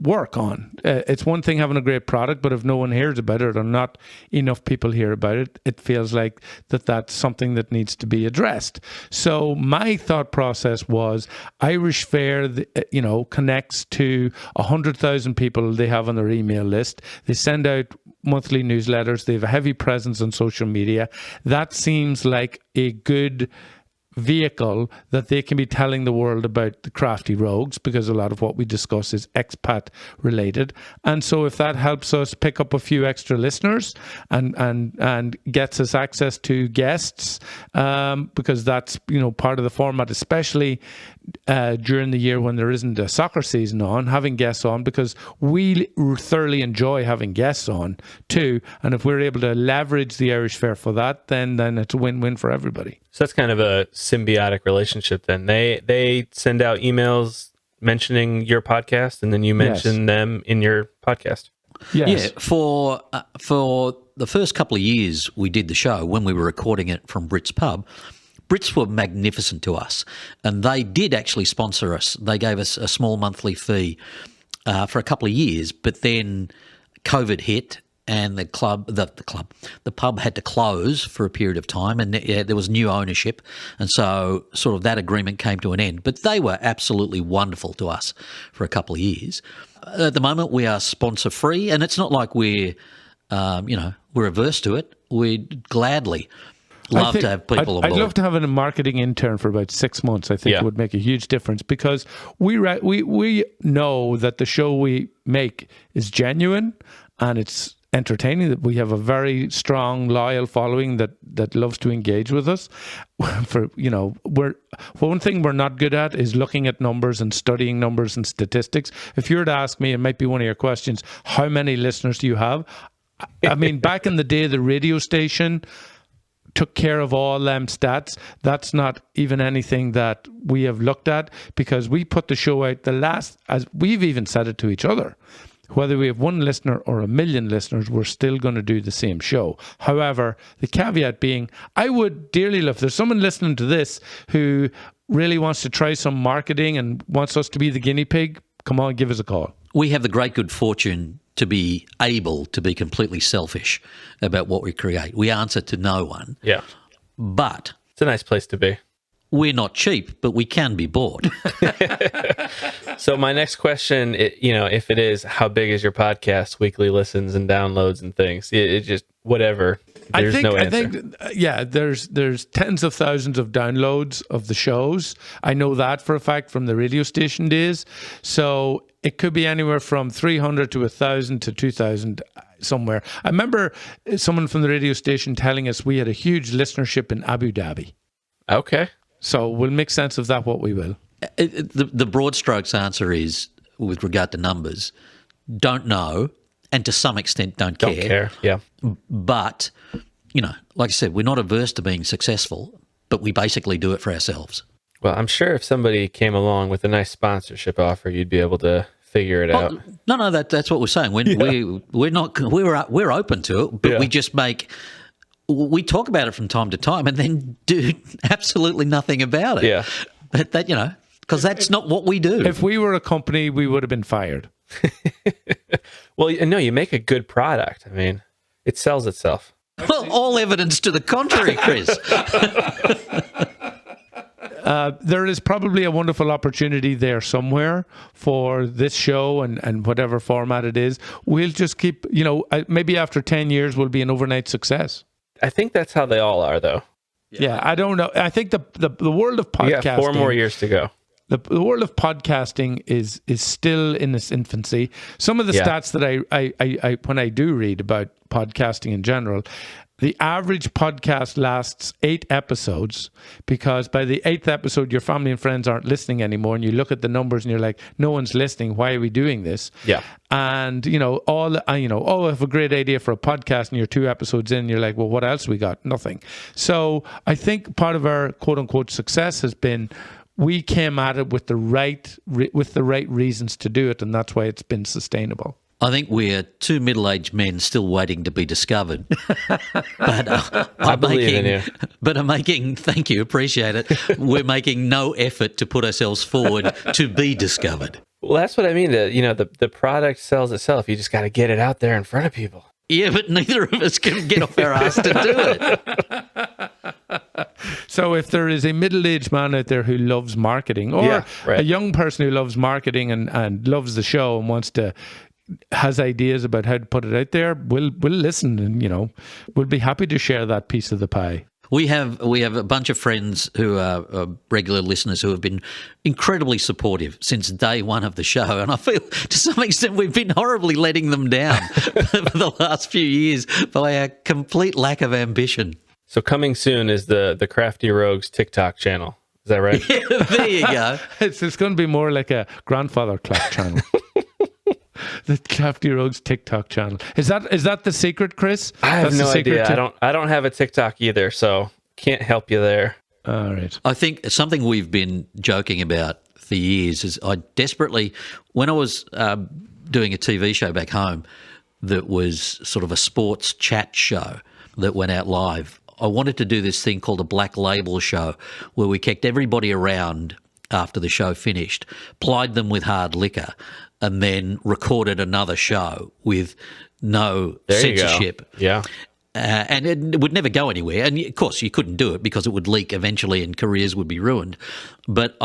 work on. It's one thing having a great product, but if no one hears about it or not enough people hear about it, it feels like that's something that needs to be addressed. So my thought process was Irish Fair, connects to 100,000 people they have on their email list. They send out monthly newsletters. They have a heavy presence on social media. That seems like a good vehicle that they can be telling the world about the crafty rogues, because a lot of what we discuss is expat related. And so if that helps us pick up a few extra listeners and gets us access to guests, because that's part of the format, especially during the year when there isn't a soccer season on, having guests on, because we thoroughly enjoy having guests on too. And if we're able to leverage the Irish Fair for that, then it's a win-win for everybody. So that's kind of a symbiotic relationship then. They send out emails mentioning your podcast, and then you mention them in your podcast. Yes. Yeah, for the first couple of years we did the show, when we were recording it from Brit's Pub, Brits were magnificent to us, and they did actually sponsor us. They gave us a small monthly fee for a couple of years, but then COVID hit, and the pub had to close for a period of time, and there was new ownership, and so sort of that agreement came to an end. But they were absolutely wonderful to us for a couple of years. At the moment, we are sponsor free, and it's not like we're averse to it. We'd gladly love to have people on board. I'd love to have a marketing intern for about 6 months. I think it would make a huge difference, because we know that the show we make is genuine and it's entertaining, that we have a very strong, loyal following that loves to engage with us. One thing we're not good at is looking at numbers and studying numbers and statistics. If you were to ask me, it might be one of your questions, how many listeners do you have? I mean, back in the day, the radio station took care of all them stats. That's not even anything that we have looked at, because we put the show out as we've even said it to each other. Whether we have one listener or 1 million listeners, we're still going to do the same show. However, the caveat being, I would dearly love, if there's someone listening to this who really wants to try some marketing and wants us to be the guinea pig, come on, give us a call. We have the great good fortune to be able to be completely selfish about what we create. We answer to no one. Yeah. But it's a nice place to be. We're not cheap, but we can be bought. So my next question, if it is, how big is your podcast, weekly listens and downloads and things? It just, whatever. There's no answer. There's tens of thousands of downloads of the shows. I know that for a fact from the radio station days. So it could be anywhere from 300 to 1,000 to 2,000 somewhere. I remember someone from the radio station telling us we had a huge listenership in Abu Dhabi. Okay. So we'll make sense of that, what we will. The broad strokes answer is, with regard to numbers, don't know, and to some extent don't care. Don't care, yeah. But, like I said, we're not averse to being successful, but we basically do it for ourselves. Well, I'm sure if somebody came along with a nice sponsorship offer, you'd be able to figure it out. No, that's what we're saying. We're open to it, but we just we talk about it from time to time and then do absolutely nothing about it. Yeah. But because that's not what we do. If we were a company, we would have been fired. Well, no, you make a good product. I mean, it sells itself. Well, all evidence to the contrary, Chris. There is probably a wonderful opportunity there somewhere for this show and whatever format it is. We'll just keep, maybe after 10 years, we'll be an overnight success. I think that's how they all are, though. Yeah, I don't know. I think the world of podcasting... You got 4 more years to go. The world of podcasting is still in its infancy. Some of the stats that I when I do read about podcasting in general, the average podcast lasts 8 episodes, because by the 8th episode, your family and friends aren't listening anymore, and you look at the numbers and you're like, no one's listening. Why are we doing this? Yeah. And I have a great idea for a podcast, and you're 2 episodes in, you're like, well, what else we got? Nothing. So I think part of our quote unquote success has been we came at it with the right reasons to do it, and that's why it's been sustainable. I think we're 2 middle-aged men still waiting to be discovered. But I believe in you. But I'm making, thank you, appreciate it. We're making no effort to put ourselves forward to be discovered. Well, that's what I mean. The product sells itself. You just got to get it out there in front of people. Yeah, but neither of us can get off our ass to do it. So if there is a middle-aged man out there who loves marketing, or a young person who loves marketing and loves the show and has ideas about how to put it out there, we'll listen, and we'll be happy to share that piece of the pie. We have a bunch of friends who are regular listeners who have been incredibly supportive since day one of the show, and I feel to some extent we've been horribly letting them down for the last few years by a complete lack of ambition. So coming soon is the Crafty Rogues TikTok channel. Is that right? Yeah, there you go. It's going to be more like a grandfather clock channel. The Crafty Rogues TikTok channel. Is that the secret, Chris? I have no idea. I don't have a TikTok either, so can't help you there. All right. I think something we've been joking about for years is I desperately, when I was doing a TV show back home that was sort of a sports chat show that went out live, I wanted to do this thing called a Black Label show where we kept everybody around after the show finished, plied them with hard liquor, and then recorded another show with no censorship. Yeah. And it would never go anywhere. And, of course, you couldn't do it because it would leak eventually and careers would be ruined. But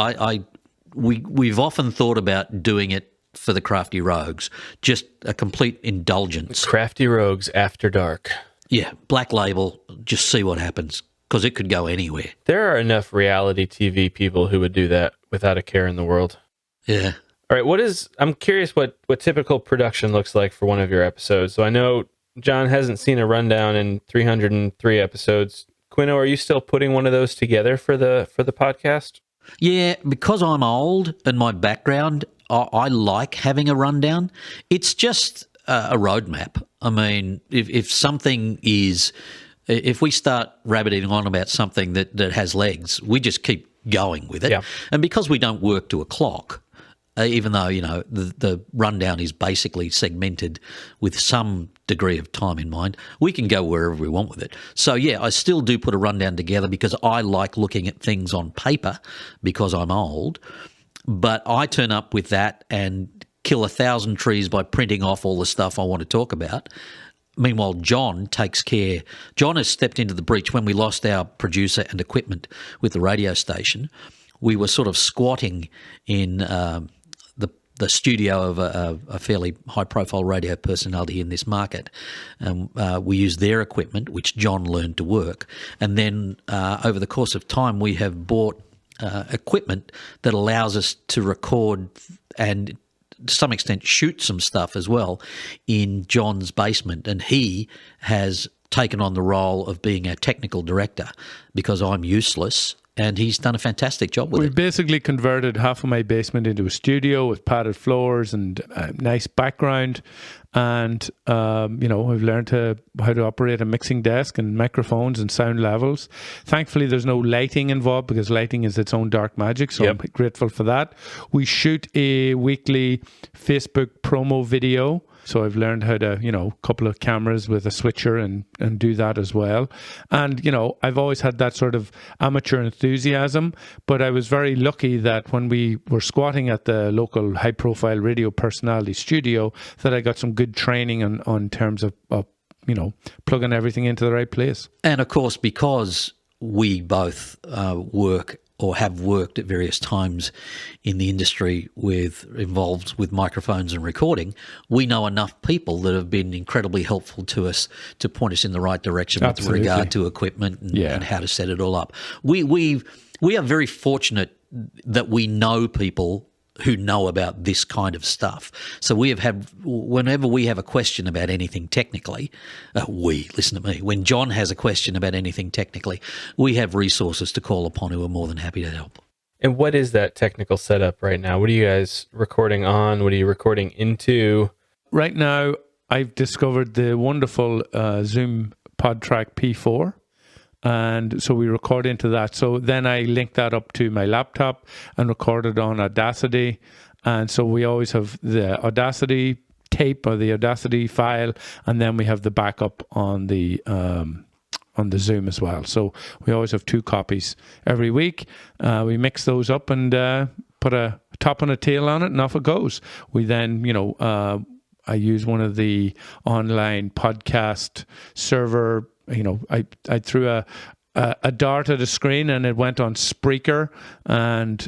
we've often thought about doing it for the Crafty Rogues, just a complete indulgence. Crafty Rogues After Dark. Yeah, Black Label, just see what happens, because it could go anywhere. There are enough reality TV people who would do that without a care in the world. Yeah. All right, I'm curious what typical production looks like for one of your episodes. So I know John hasn't seen a rundown in 303 episodes. Quinno, are you still putting one of those together for the podcast? Yeah, because I'm old and my background, I like having a rundown. It's just a roadmap. I mean, if something is, if we start rabbiting on about something that has legs, we just keep going with it. Yeah. And because we don't work to a clock, even though, the rundown is basically segmented with some degree of time in mind, we can go wherever we want with it. So, yeah, I still do put a rundown together because I like looking at things on paper because I'm old. But I turn up with that and kill 1,000 trees by printing off all the stuff I want to talk about. Meanwhile, John takes care. John has stepped into the breach when we lost our producer and equipment with the radio station. We were sort of squatting in the studio of a fairly high-profile radio personality in this market. We used their equipment, which John learned to work. And then over the course of time, we have bought equipment that allows us to record and to some extent shoot some stuff as well in John's basement. And he has taken on the role of being a technical director because I'm useless. And he's done a fantastic job with it. We basically converted half of my basement into a studio with padded floors and a nice background. And, we've learned how to operate a mixing desk and microphones and sound levels. Thankfully, there's no lighting involved because lighting is its own dark magic. So I'm grateful for that. We shoot a weekly Facebook promo video. So I've learned how to, a couple of cameras with a switcher and do that as well. And, I've always had that sort of amateur enthusiasm, but I was very lucky that when we were squatting at the local high profile radio personality studio, that I got some good training on terms of plugging everything into the right place. And of course, because we both work or have worked at various times in the industry involved with microphones and recording, we know enough people that have been incredibly helpful to us to point us in the right direction Absolutely. with regard to equipment and how to set it all up. We are very fortunate that we know people who know about this kind of stuff. So we have had, whenever we have a question about anything technically, listen to me, when John has a question about anything technically, we have resources to call upon who are more than happy to help. And what is that technical setup right now? What are you guys recording on? What are you recording into? Right now, I've discovered the wonderful Zoom PodTrack P4. And so we record into that. So then I link that up to my laptop and record it on Audacity. And so we always have the Audacity tape or the Audacity file, and then we have the backup on the Zoom as well. So we always have 2 copies every week. We mix those up and put a top and a tail on it, and off it goes. We then, I use one of the online podcast server. I threw a dart at a screen and it went on Spreaker, and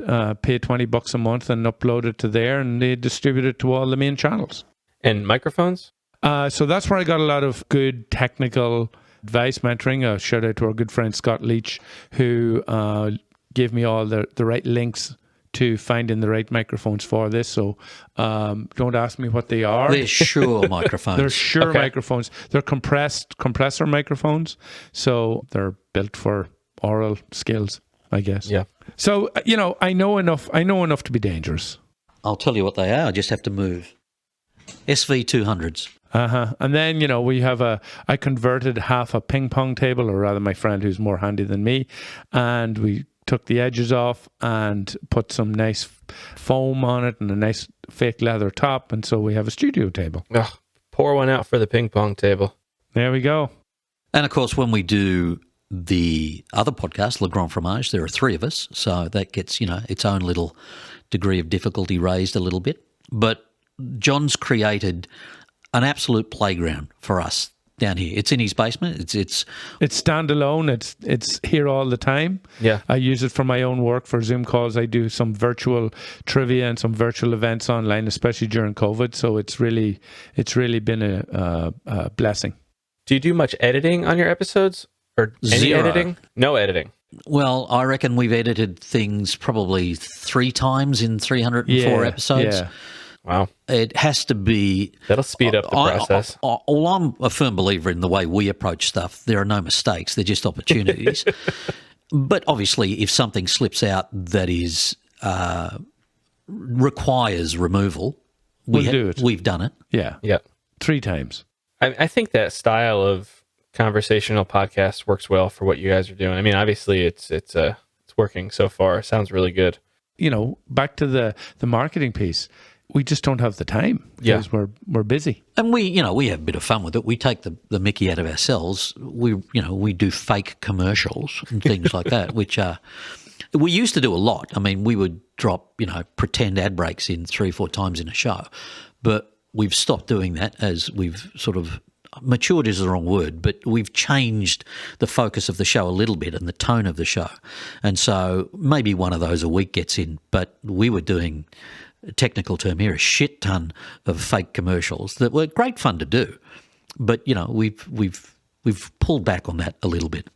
paid $20 a month and uploaded it to there, and they distribute it to all the main channels. And microphones? So that's where I got a lot of good technical advice, mentoring. A shout out to our good friend Scott Leach, who gave me all the right links to finding the right microphones for this. So don't ask me what they are. They're Shure microphones. They're Shure microphones. They're compressor microphones. So they're built for oral skills, I guess. Yeah. So, I know enough to be dangerous. I'll tell you what they are. I just have to move. SV200s. And then, we have I converted half a ping pong table, or rather my friend who's more handy than me, and we took the edges off and put some nice foam on it and a nice fake leather top, and so we have a studio table. Ugh, pour one out for the ping pong table. There we go. And of course, when we do the other podcast, Le Grand Fromage, there are 3 of us, so that gets, its own little degree of difficulty raised a little bit. But John's created an absolute playground for us down here. It's in his basement. It's standalone. It's here all the time. Yeah. I use it for my own work, for Zoom calls. I do some virtual trivia and some virtual events online, especially during COVID. So it's really been a blessing. Do you do much editing on your episodes? Or any 0. editing? No editing. Well, I reckon we've edited things probably 3 times in 304 episodes. Yeah. Wow. It has to be... That'll speed up the process. I'm a firm believer in the way we approach stuff. There are no mistakes. They're just opportunities. But obviously, if something slips out that is requires removal, we'll do it. We've done it. Yeah. Yeah. 3 times. I think that style of conversational podcast works well for what you guys are doing. I mean, obviously, it's working so far. It sounds really good. Back to the marketing piece. We just don't have the time because we're busy. And we have a bit of fun with it. We take the mickey out of ourselves. We do fake commercials and things like that, which we used to do a lot. I mean, we would drop, pretend ad breaks in 3 or 4 times in a show. But we've stopped doing that as we've sort of matured is the wrong word, but we've changed the focus of the show a little bit and the tone of the show. And so maybe one of those a week gets in, but we were doing, a technical term here, a shit ton of fake commercials that were great fun to do. But, we've pulled back on that a little bit.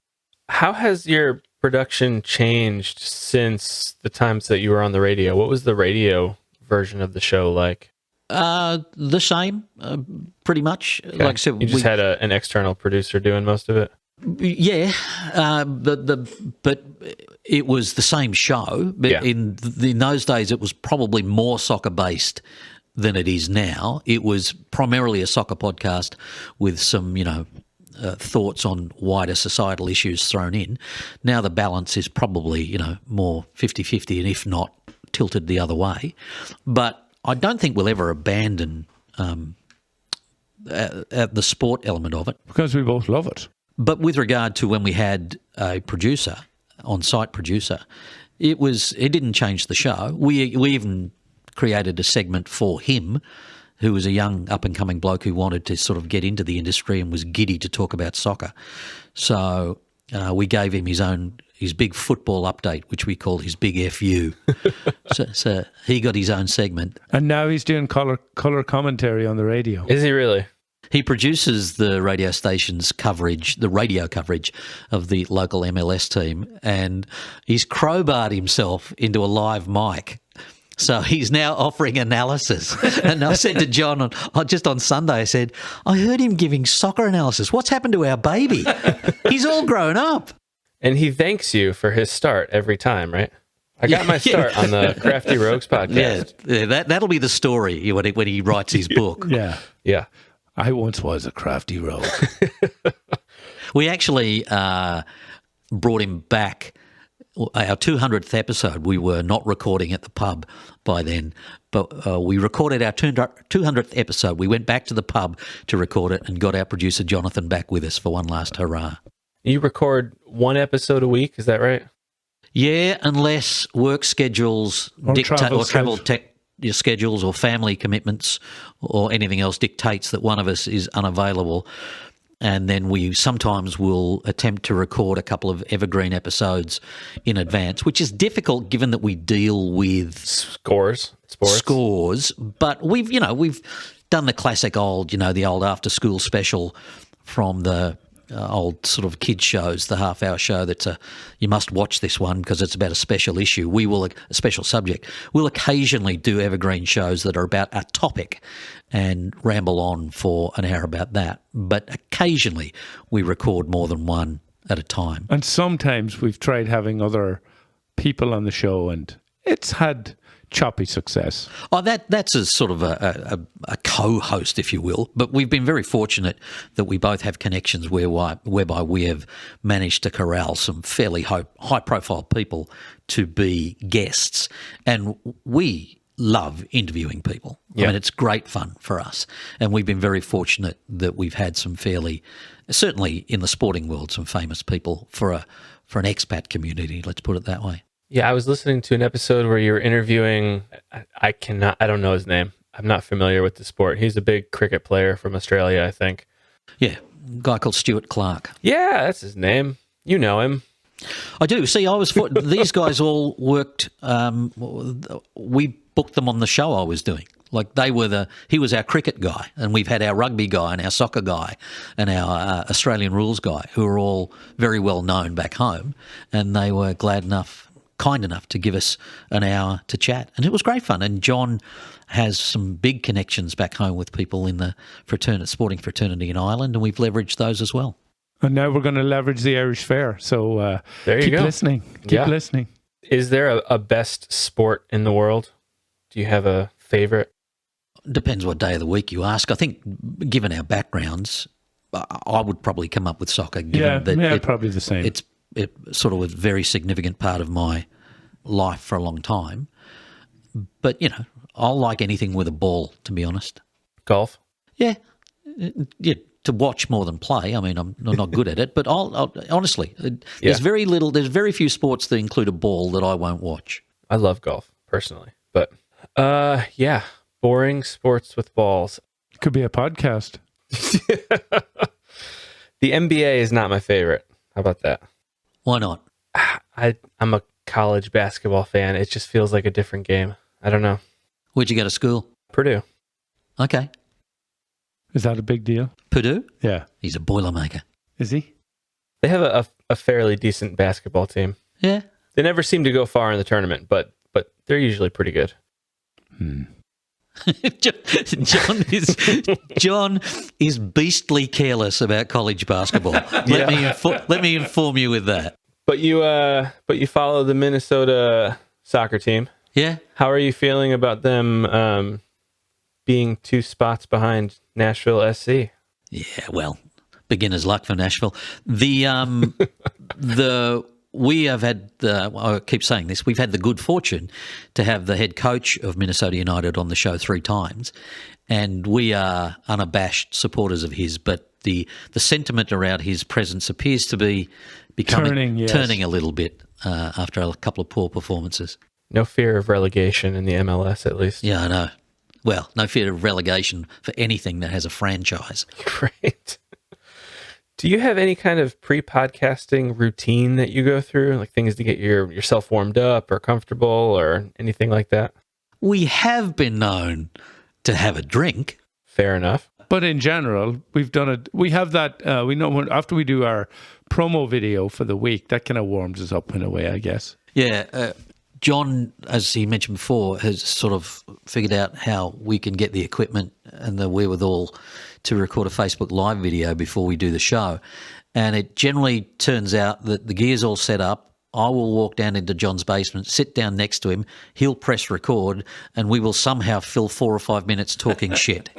How has your production changed since the times that you were on the radio? What was the radio version of the show like? The same, pretty much. Okay. Like I said, you just had an external producer doing most of it? Yeah, but it was the same show. But in those days, it was probably more soccer based than it is now. It was primarily a soccer podcast with some, thoughts on wider societal issues thrown in. Now the balance is probably, more 50-50, and if not, tilted the other way. But I don't think we'll ever abandon the sport element of it. Because we both love it. But with regard to when we had a producer, on-site producer, it didn't change the show. We even created a segment for him, who was a young up-and-coming bloke who wanted to sort of get into the industry and was giddy to talk about soccer. So we gave him his big football update, which we called his big FU. so he got his own segment. And now he's doing colour commentary on the radio. Is he really? He produces the radio station's coverage, the radio coverage of the local MLS team, and he's crowbarred himself into a live mic. So he's now offering analysis. And I said to John, just on Sunday, I said, I heard him giving soccer analysis. What's happened to our baby? He's all grown up. And he thanks you for his start every time, right? I got my start on the Crafty Rogues podcast. Yeah, that'll be the story when he writes his book. Yeah. I once was a crafty rogue. We actually brought him back. Our 200th episode, we were not recording at the pub by then, but we recorded our 200th episode. We went back to the pub to record it and got our producer Jonathan back with us for one last hurrah. You record one episode a week, is that right? Yeah, unless work schedules dictate or travel schedules or family commitments or anything else dictates that one of us is unavailable. And then we sometimes will attempt to record a couple of evergreen episodes in advance, which is difficult given that we deal with scores. But we've done the classic the old after school special from the old sort of kids shows, the half-hour show that's you must watch this one because it's about a special issue. A special subject. We'll occasionally do evergreen shows that are about a topic and ramble on for an hour about that. But occasionally we record more than one at a time. And sometimes we've tried having other people on the show and it's had choppy success. Oh, that's a sort of a co-host, if you will. But we've been very fortunate that we both have connections whereby we have managed to corral some fairly high-profile people to be guests. And we love interviewing people. Yeah. I mean, it's great fun for us. And we've been very fortunate that we've had some certainly in the sporting world, some famous people for an expat community, let's put it that way. Yeah, I was listening to an episode where you were interviewing, I don't know his name. I'm not familiar with the sport. He's a big cricket player from Australia, I think. Yeah, a guy called Stuart Clark. Yeah, that's his name. You know him. I do. See, these guys all worked, we booked them on the show I was doing. Like he was our cricket guy, and we've had our rugby guy and our soccer guy and our Australian rules guy, who are all very well known back home, and they were kind enough to give us an hour to chat. And it was great fun. And John has some big connections back home with people in the sporting fraternity in Ireland, and we've leveraged those as well. And now we're going to leverage the Irish Fair. So there you keep go. Listening. Keep listening. Is there a best sport in the world? Do you have a favorite? Depends what day of the week you ask. I think given our backgrounds, I would probably come up with soccer. Probably the same. It's sort of a very significant part of my life for a long time. But, I'll like anything with a ball, to be honest. Golf? Yeah, to watch more than play. I mean, I'm not good at it, but I'll honestly, there's very few sports that include a ball that I won't watch. I love golf, personally. But, boring sports with balls. Could be a podcast. The NBA is not my favorite. How about that? Why not? I'm a college basketball fan. It just feels like a different game. I don't know. Where'd you go to school? Purdue. Okay. Is that a big deal? Purdue? Yeah. He's a Boilermaker. Is he? They have a fairly decent basketball team. Yeah. They never seem to go far in the tournament, but they're usually pretty good. John is beastly careless about college basketball. Let me inform you with that. But you follow the Minnesota soccer team. Yeah. How are you feeling about them being 2 spots behind Nashville SC? Yeah, well, beginner's luck for Nashville. The we have had, I keep saying this, we've had the good fortune to have the head coach of Minnesota United on the show 3 times, and we are unabashed supporters of his, but the sentiment around his presence appears to be turning a little bit after a couple of poor performances. No fear of relegation in the MLS, at least. Yeah, I know. Well, no fear of relegation for anything that has a franchise. Great. Do you have any kind of pre-podcasting routine that you go through, like things to get yourself warmed up or comfortable or anything like that? We have been known to have a drink. Fair enough. But in general, we've done it. We have that. We know after we do our promo video for the week, that kind of warms us up in a way, I guess. Yeah. John, as he mentioned before, has sort of figured out how we can get the equipment and the wherewithal to record a Facebook Live video before we do the show. And it generally turns out that the gear's all set up. I will walk down into John's basement, sit down next to him, he'll press record, and we will somehow fill 4 or 5 minutes talking shit.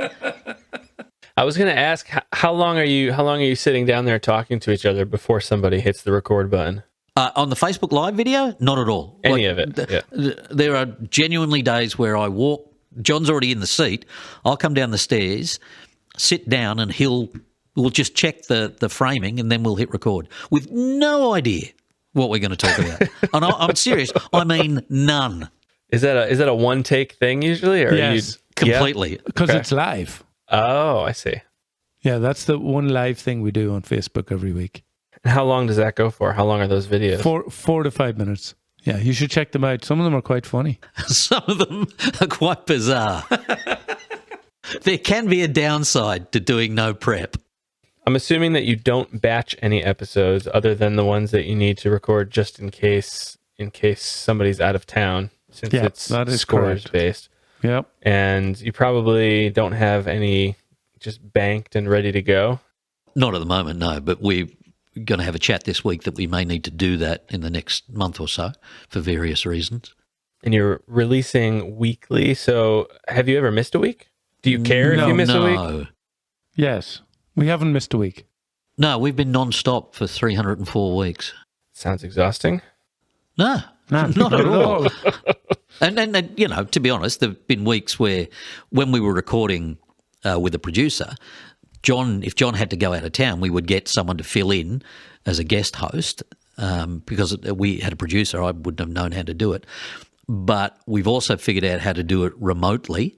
I was going to ask, how long are you sitting down there talking to each other before somebody hits the record button? On the Facebook Live video, not at all. Any of it. Yeah. There are genuinely days where I walk, John's already in the seat, I'll come down the stairs, sit down, and we'll just check the framing, and then we'll hit record with no idea what we're going to talk about. And I'm serious. I mean, none. Is that a one take thing usually? Or Yes. Completely. Because it's live. Oh, I see. Yeah, that's the one live thing we do on Facebook every week. And how long does that go for? How long are those videos? 4 to 5 minutes. Yeah, you should check them out. Some of them are quite funny. Some of them are quite bizarre. There can be a downside to doing no prep. I'm assuming that you don't batch any episodes other than the ones that you need to record just in case somebody's out of town, since it's scores based. Yep. And you probably don't have any just banked and ready to go. Not at the moment, no, but we're going to have a chat this week that we may need to do that in the next month or so for various reasons. And you're releasing weekly, so have you ever missed a week? Do you care if you miss a week? Yes. We haven't missed a week. No, we've been non-stop for 304 weeks. Sounds exhausting. No, not at all. And you know, to be honest, there have been weeks where when we were recording with a producer, if John had to go out of town, we would get someone to fill in as a guest host because we had a producer. I wouldn't have known how to do it. But we've also figured out how to do it remotely.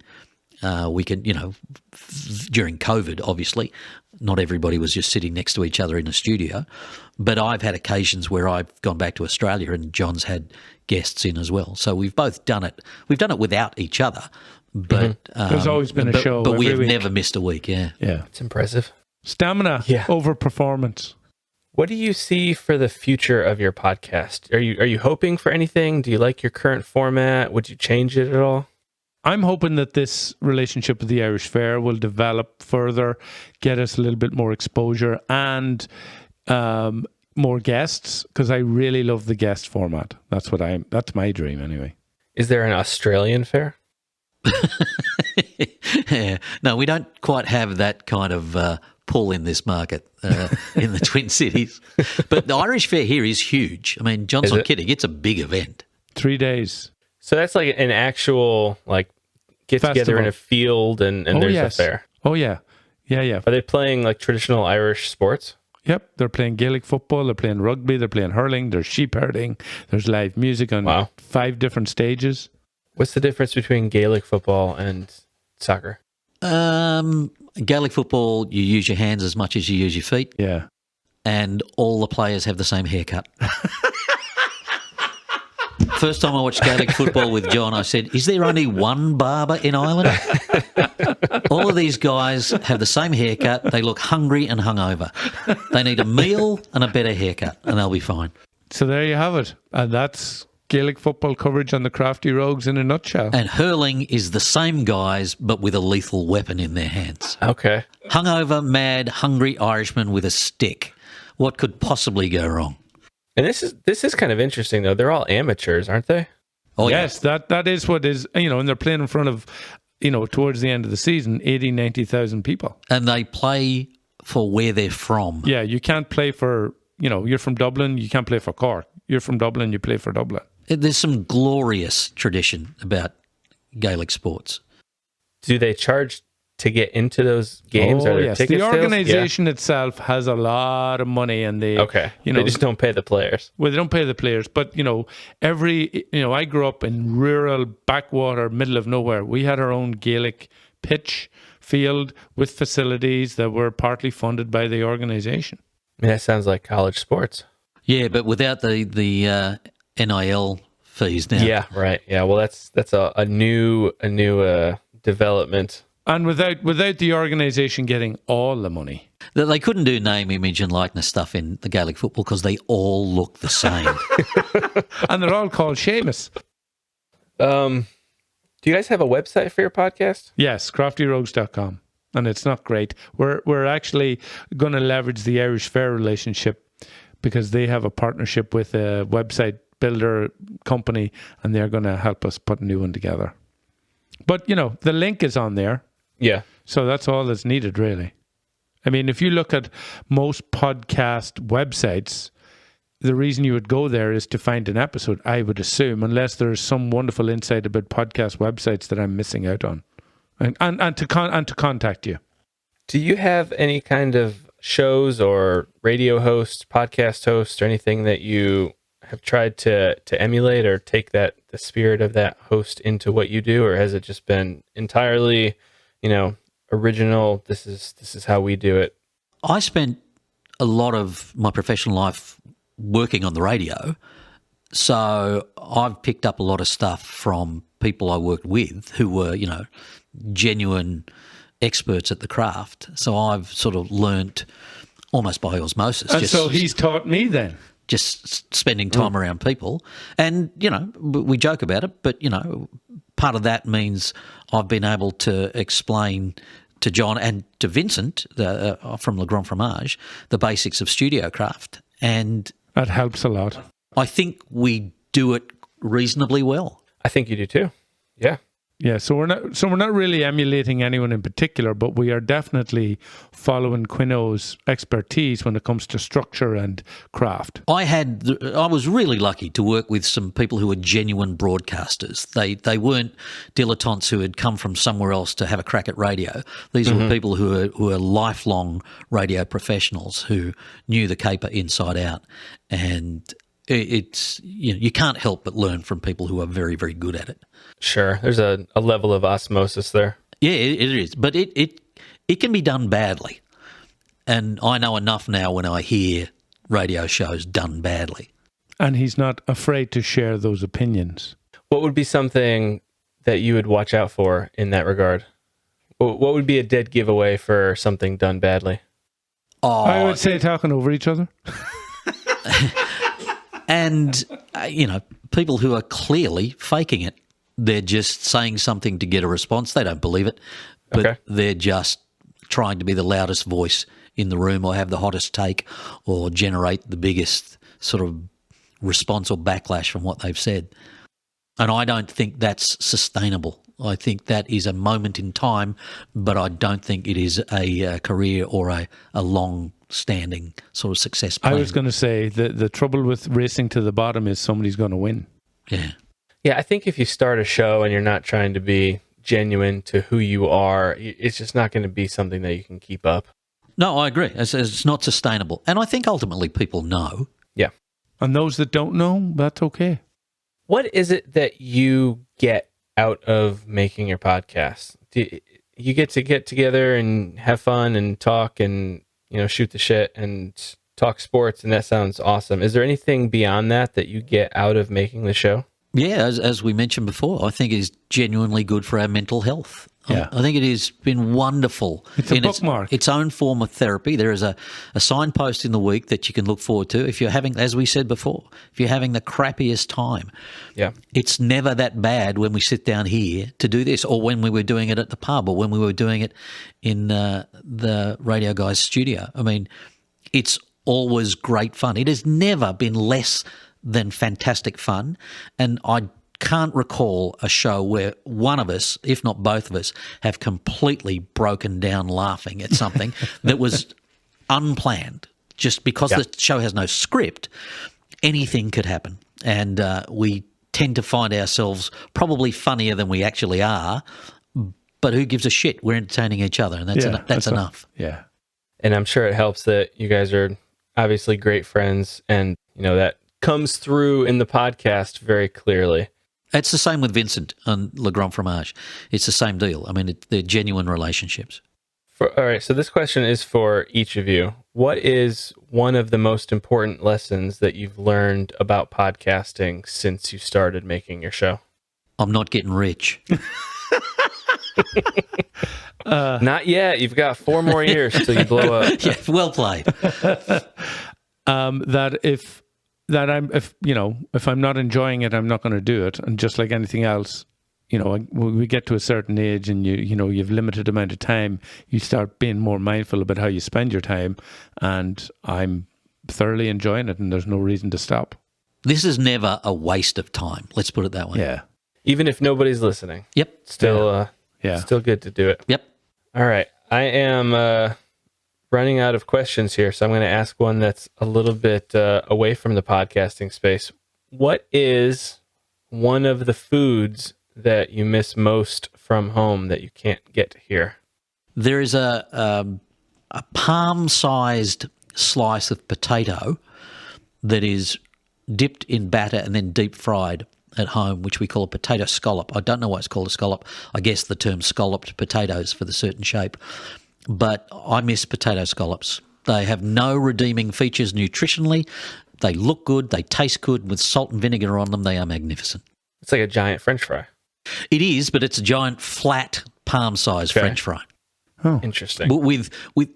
We can, during COVID, obviously, not everybody was just sitting next to each other in a studio. But I've had occasions where I've gone back to Australia and John's had guests in as well. So we've both done it. We've done it without each other. But there's always been a show. But we have week. never missed a week, yeah. Yeah. It's impressive. Stamina over performance. What do you see for the future of your podcast? Are you hoping for anything? Do you like your current format? Would you change it at all? I'm hoping that this relationship with the Irish Fair will develop further, get us a little bit more exposure and more guests, because I really love the guest format. That's my dream anyway. Is there an Australian fair? Yeah. No, we don't quite have that kind of pull in this market in the Twin Cities. But the Irish Fair here is huge. I mean, John's not kidding. It's a big event. 3 days. So that's like an actual get together in a field and there's a fair. Oh, yeah. Yeah. Are they playing like traditional Irish sports? Yep. They're playing Gaelic football. They're playing rugby. They're playing hurling. There's sheep herding. There's live music on 5 different stages. What's the difference between Gaelic football and soccer? Gaelic football, you use your hands as much as you use your feet. Yeah. And all the players have the same haircut. First time I watched Gaelic football with John, I said, is there only one barber in Ireland? All of these guys have the same haircut. They look hungry and hungover. They need a meal and a better haircut, and they'll be fine. So there you have it. And that's Gaelic football coverage on the Crafty Rogues in a nutshell. And hurling is the same guys, but with a lethal weapon in their hands. Okay. Hungover, mad, hungry Irishman with a stick. What could possibly go wrong? And this is kind of interesting, though. They're all amateurs, aren't they? Oh, yes, yeah. that is what is, and they're playing in front of, towards the end of the season, 80, 90,000 people. And they play for where they're from. Yeah, you can't play for, you're from Dublin, you can't play for Cork. you're from Dublin, you play for Dublin. There's some glorious tradition about Gaelic sports. Do they charge to get into those games? Are there yes. ticket The sales? organization itself has a lot of money, and they They just don't pay the players. Well, they don't pay the players, but I grew up in rural backwater, middle of nowhere. We had our own Gaelic pitch field with facilities that were partly funded by the organization. That sounds like college sports. Yeah, but without the NIL fees now. Yeah, right. Yeah, well, that's a new development. And without the organisation getting all the money. They couldn't do name, image and likeness stuff in the Gaelic football because they all look the same. And they're all called Seamus. Do you guys have a website for your podcast? Yes, craftyrogues.com. And it's not great. We're actually going to leverage the Irish Fair relationship because they have a partnership with a website builder company, and they're going to help us put a new one together. But, the link is on there. Yeah. So that's all that's needed, really. I mean, if you look at most podcast websites, the reason you would go there is to find an episode, I would assume, unless there's some wonderful insight about podcast websites that I'm missing out on, and to contact you. Do you have any kind of shows or radio hosts, podcast hosts, or anything that you have tried to emulate or take the spirit of that host into what you do, or has it just been entirely, original? This is how we do it. I spent a lot of my professional life working on the radio, so I've picked up a lot of stuff from people I worked with who were, genuine experts at the craft. So I've sort of learnt almost by osmosis. And so he's taught me then. Just spending time around people. And, we joke about it, but, part of that means I've been able to explain to John and to Vincent from Le Grand Fromage the basics of studio craft. And that helps a lot. I think we do it reasonably well. I think you do too. Yeah. Yeah, so we're not really emulating anyone in particular, but we are definitely following Quinno's expertise when it comes to structure and craft. I was really lucky to work with some people who were genuine broadcasters. They weren't dilettantes who had come from somewhere else to have a crack at radio. These were people who were lifelong radio professionals who knew the caper inside out, and it's you can't help but learn from people who are very, very good at it. Sure, there's a level of osmosis there. Yeah, it is, but it can be done badly, and I know enough now when I hear radio shows done badly. And he's not afraid to share those opinions. What would be something that you would watch out for in that regard? What would be a dead giveaway for something done badly? I would say talking over each other. And, people who are clearly faking it. They're just saying something to get a response. They don't believe it, but they're just trying to be the loudest voice in the room or have the hottest take or generate the biggest sort of response or backlash from what they've said. And I don't think that's sustainable. I think that is a moment in time, but I don't think it is a career or a long-standing sort of success plan. I was going to say the trouble with racing to the bottom is somebody's going to win. Yeah. Yeah, I think if you start a show and you're not trying to be genuine to who you are, it's just not going to be something that you can keep up. No, I agree. It's not sustainable. And I think ultimately people know. Yeah. And those that don't know, that's okay. What is it that you get out of making your podcast? Do you get together and have fun and talk and, shoot the shit and talk sports, and that sounds awesome. Is there anything beyond that you get out of making the show? Yeah, as we mentioned before, I think it is genuinely good for our mental health. Yeah. I think it has been wonderful. It's a bookmark. Its own form of therapy. There is a signpost in the week that you can look forward to if you're having, as we said before, if you're having the crappiest time. Yeah. It's never that bad when we sit down here to do this, or when we were doing it at the pub, or when we were doing it in the Radio Guys studio. I mean, it's always great fun. It has never been less than fantastic fun, and I can't recall a show where one of us, if not both of us, have completely broken down laughing at something that was unplanned, just because the show has no script. anything could happen. And we tend to find ourselves probably funnier than we actually are, but who gives a shit? We're entertaining each other, and that's enough. Yeah. And I'm sure it helps that you guys are obviously great friends, and that comes through in the podcast very clearly. It's the same with Vincent and Le Grand Fromage. It's the same deal. I mean, they're genuine relationships. All right, so this question is for each of you. What is one of the most important lessons that you've learned about podcasting since you started making your show? I'm not getting rich. Not yet. You've got 4 more years till you blow up. Yeah, well played. If I'm not enjoying it, I'm not going to do it. And just like anything else, we get to a certain age and you've limited amount of time, you start being more mindful about how you spend your time. And I'm thoroughly enjoying it, and there's no reason to stop. This is never a waste of time. Let's put it that way. Yeah. Even if nobody's listening. Yep. Still good to do it. Yep. All right. I am running out of questions here, so I'm going to ask one that's a little bit away from the podcasting space. What is one of the foods that you miss most from home that you can't get here? There is a palm-sized slice of potato that is dipped in batter and then deep fried at home, which we call a potato scallop. I don't know why it's called a scallop. I guess the term scalloped potatoes for the certain shape. But I miss potato scallops. They have no redeeming features nutritionally. They look good. They taste good. With salt and vinegar on them, they are magnificent. It's like a giant French fry. It is, but it's a giant, flat, palm-sized French fry. Oh, interesting. But with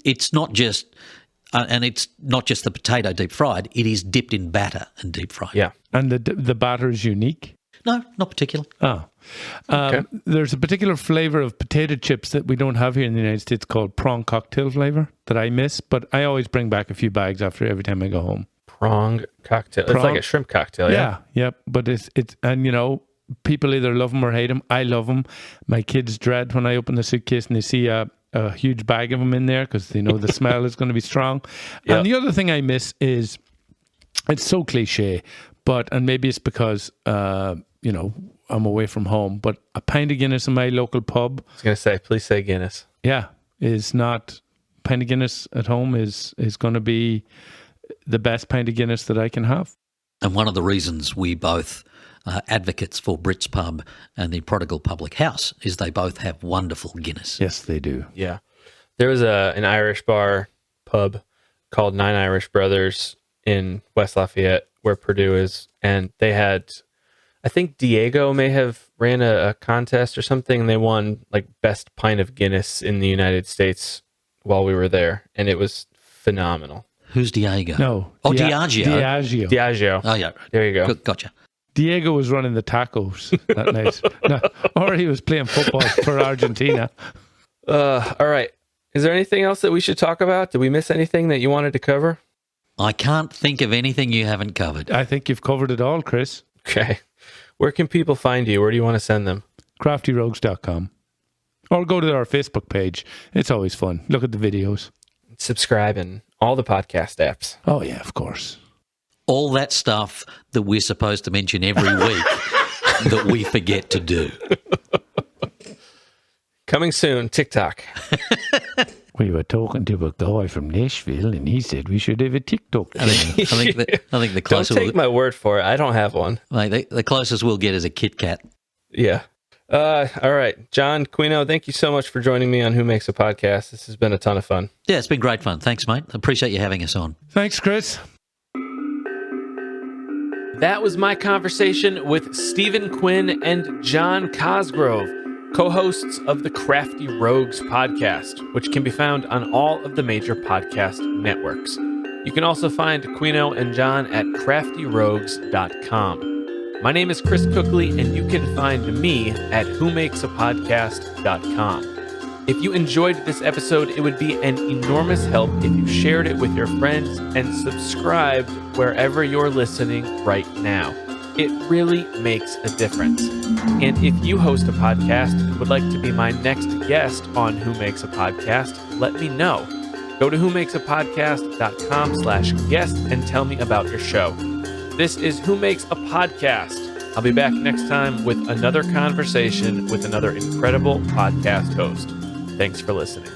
it's not just, and it's not just the potato deep fried. It is dipped in batter and deep fried. Yeah. And the batter is unique? No, not particularly. Oh. Okay. There's a particular flavor of potato chips that we don't have here in the United States called prawn cocktail flavor that I miss, but I always bring back a few bags every time I go home. Prawn cocktail. It's like a shrimp cocktail, yeah? Yep. But it's people either love them or hate them. I love them. My kids dread when I open the suitcase and they see a huge bag of them in there because they know the smell is going to be strong. Yep. And the other thing I miss is, it's so cliche, and maybe it's because, I'm away from home, but a pint of Guinness in my local pub. I was going to say, please say Guinness. Yeah, pint of Guinness at home is going to be the best pint of Guinness that I can have. And one of the reasons we both are advocates for Brits Pub and the Prodigal Public House is they both have wonderful Guinness. Yes, they do. Yeah. There was an Irish bar pub called Nine Irish Brothers in West Lafayette where Purdue is, and they had, I think Diego may have ran a contest or something, and they won like best pint of Guinness in the United States while we were there, and it was phenomenal. Who's Diego? No. Oh, Diageo. Diageo. Oh, yeah. There you go. Gotcha. Diego was running the tacos that night. No, or he was playing football for Argentina. All right. Is there anything else that we should talk about? Did we miss anything that you wanted to cover? I can't think of anything you haven't covered. I think you've covered it all, Chris. Okay. Where can people find you? Where do you want to send them? craftyrogues.com. Or go to our Facebook page. It's always fun. Look at the videos. Subscribe in all the podcast apps. Oh, yeah, of course. All that stuff that we're supposed to mention every week that we forget to do. Coming soon, TikTok. We were talking to a guy from Nashville, and he said we should have a TikTok. I think the closest. Don't take my word for it. I don't have one. The closest we'll get is a Kit Kat. Yeah. All right. John, Quinno, thank you so much for joining me on Who Makes a Podcast. This has been a ton of fun. Yeah, it's been great fun. Thanks, mate. I appreciate you having us on. Thanks, Chris. That was my conversation with Stephen Quinn and John Cosgrove, co-hosts of the Crafty Rogues podcast, which can be found on all of the major podcast networks. You can also find Quinno and John at craftyrogues.com. My name is Chris Cookley, and you can find me at whomakesapodcast.com. If you enjoyed this episode, it would be an enormous help if you shared it with your friends and subscribed wherever you're listening right now. It really makes a difference. And if you host a podcast and would like to be my next guest on Who Makes a Podcast, let me know. Go to whomakesapodcast.com/guest and tell me about your show. This is Who Makes a Podcast. I'll be back next time with another conversation with another incredible podcast host. Thanks for listening.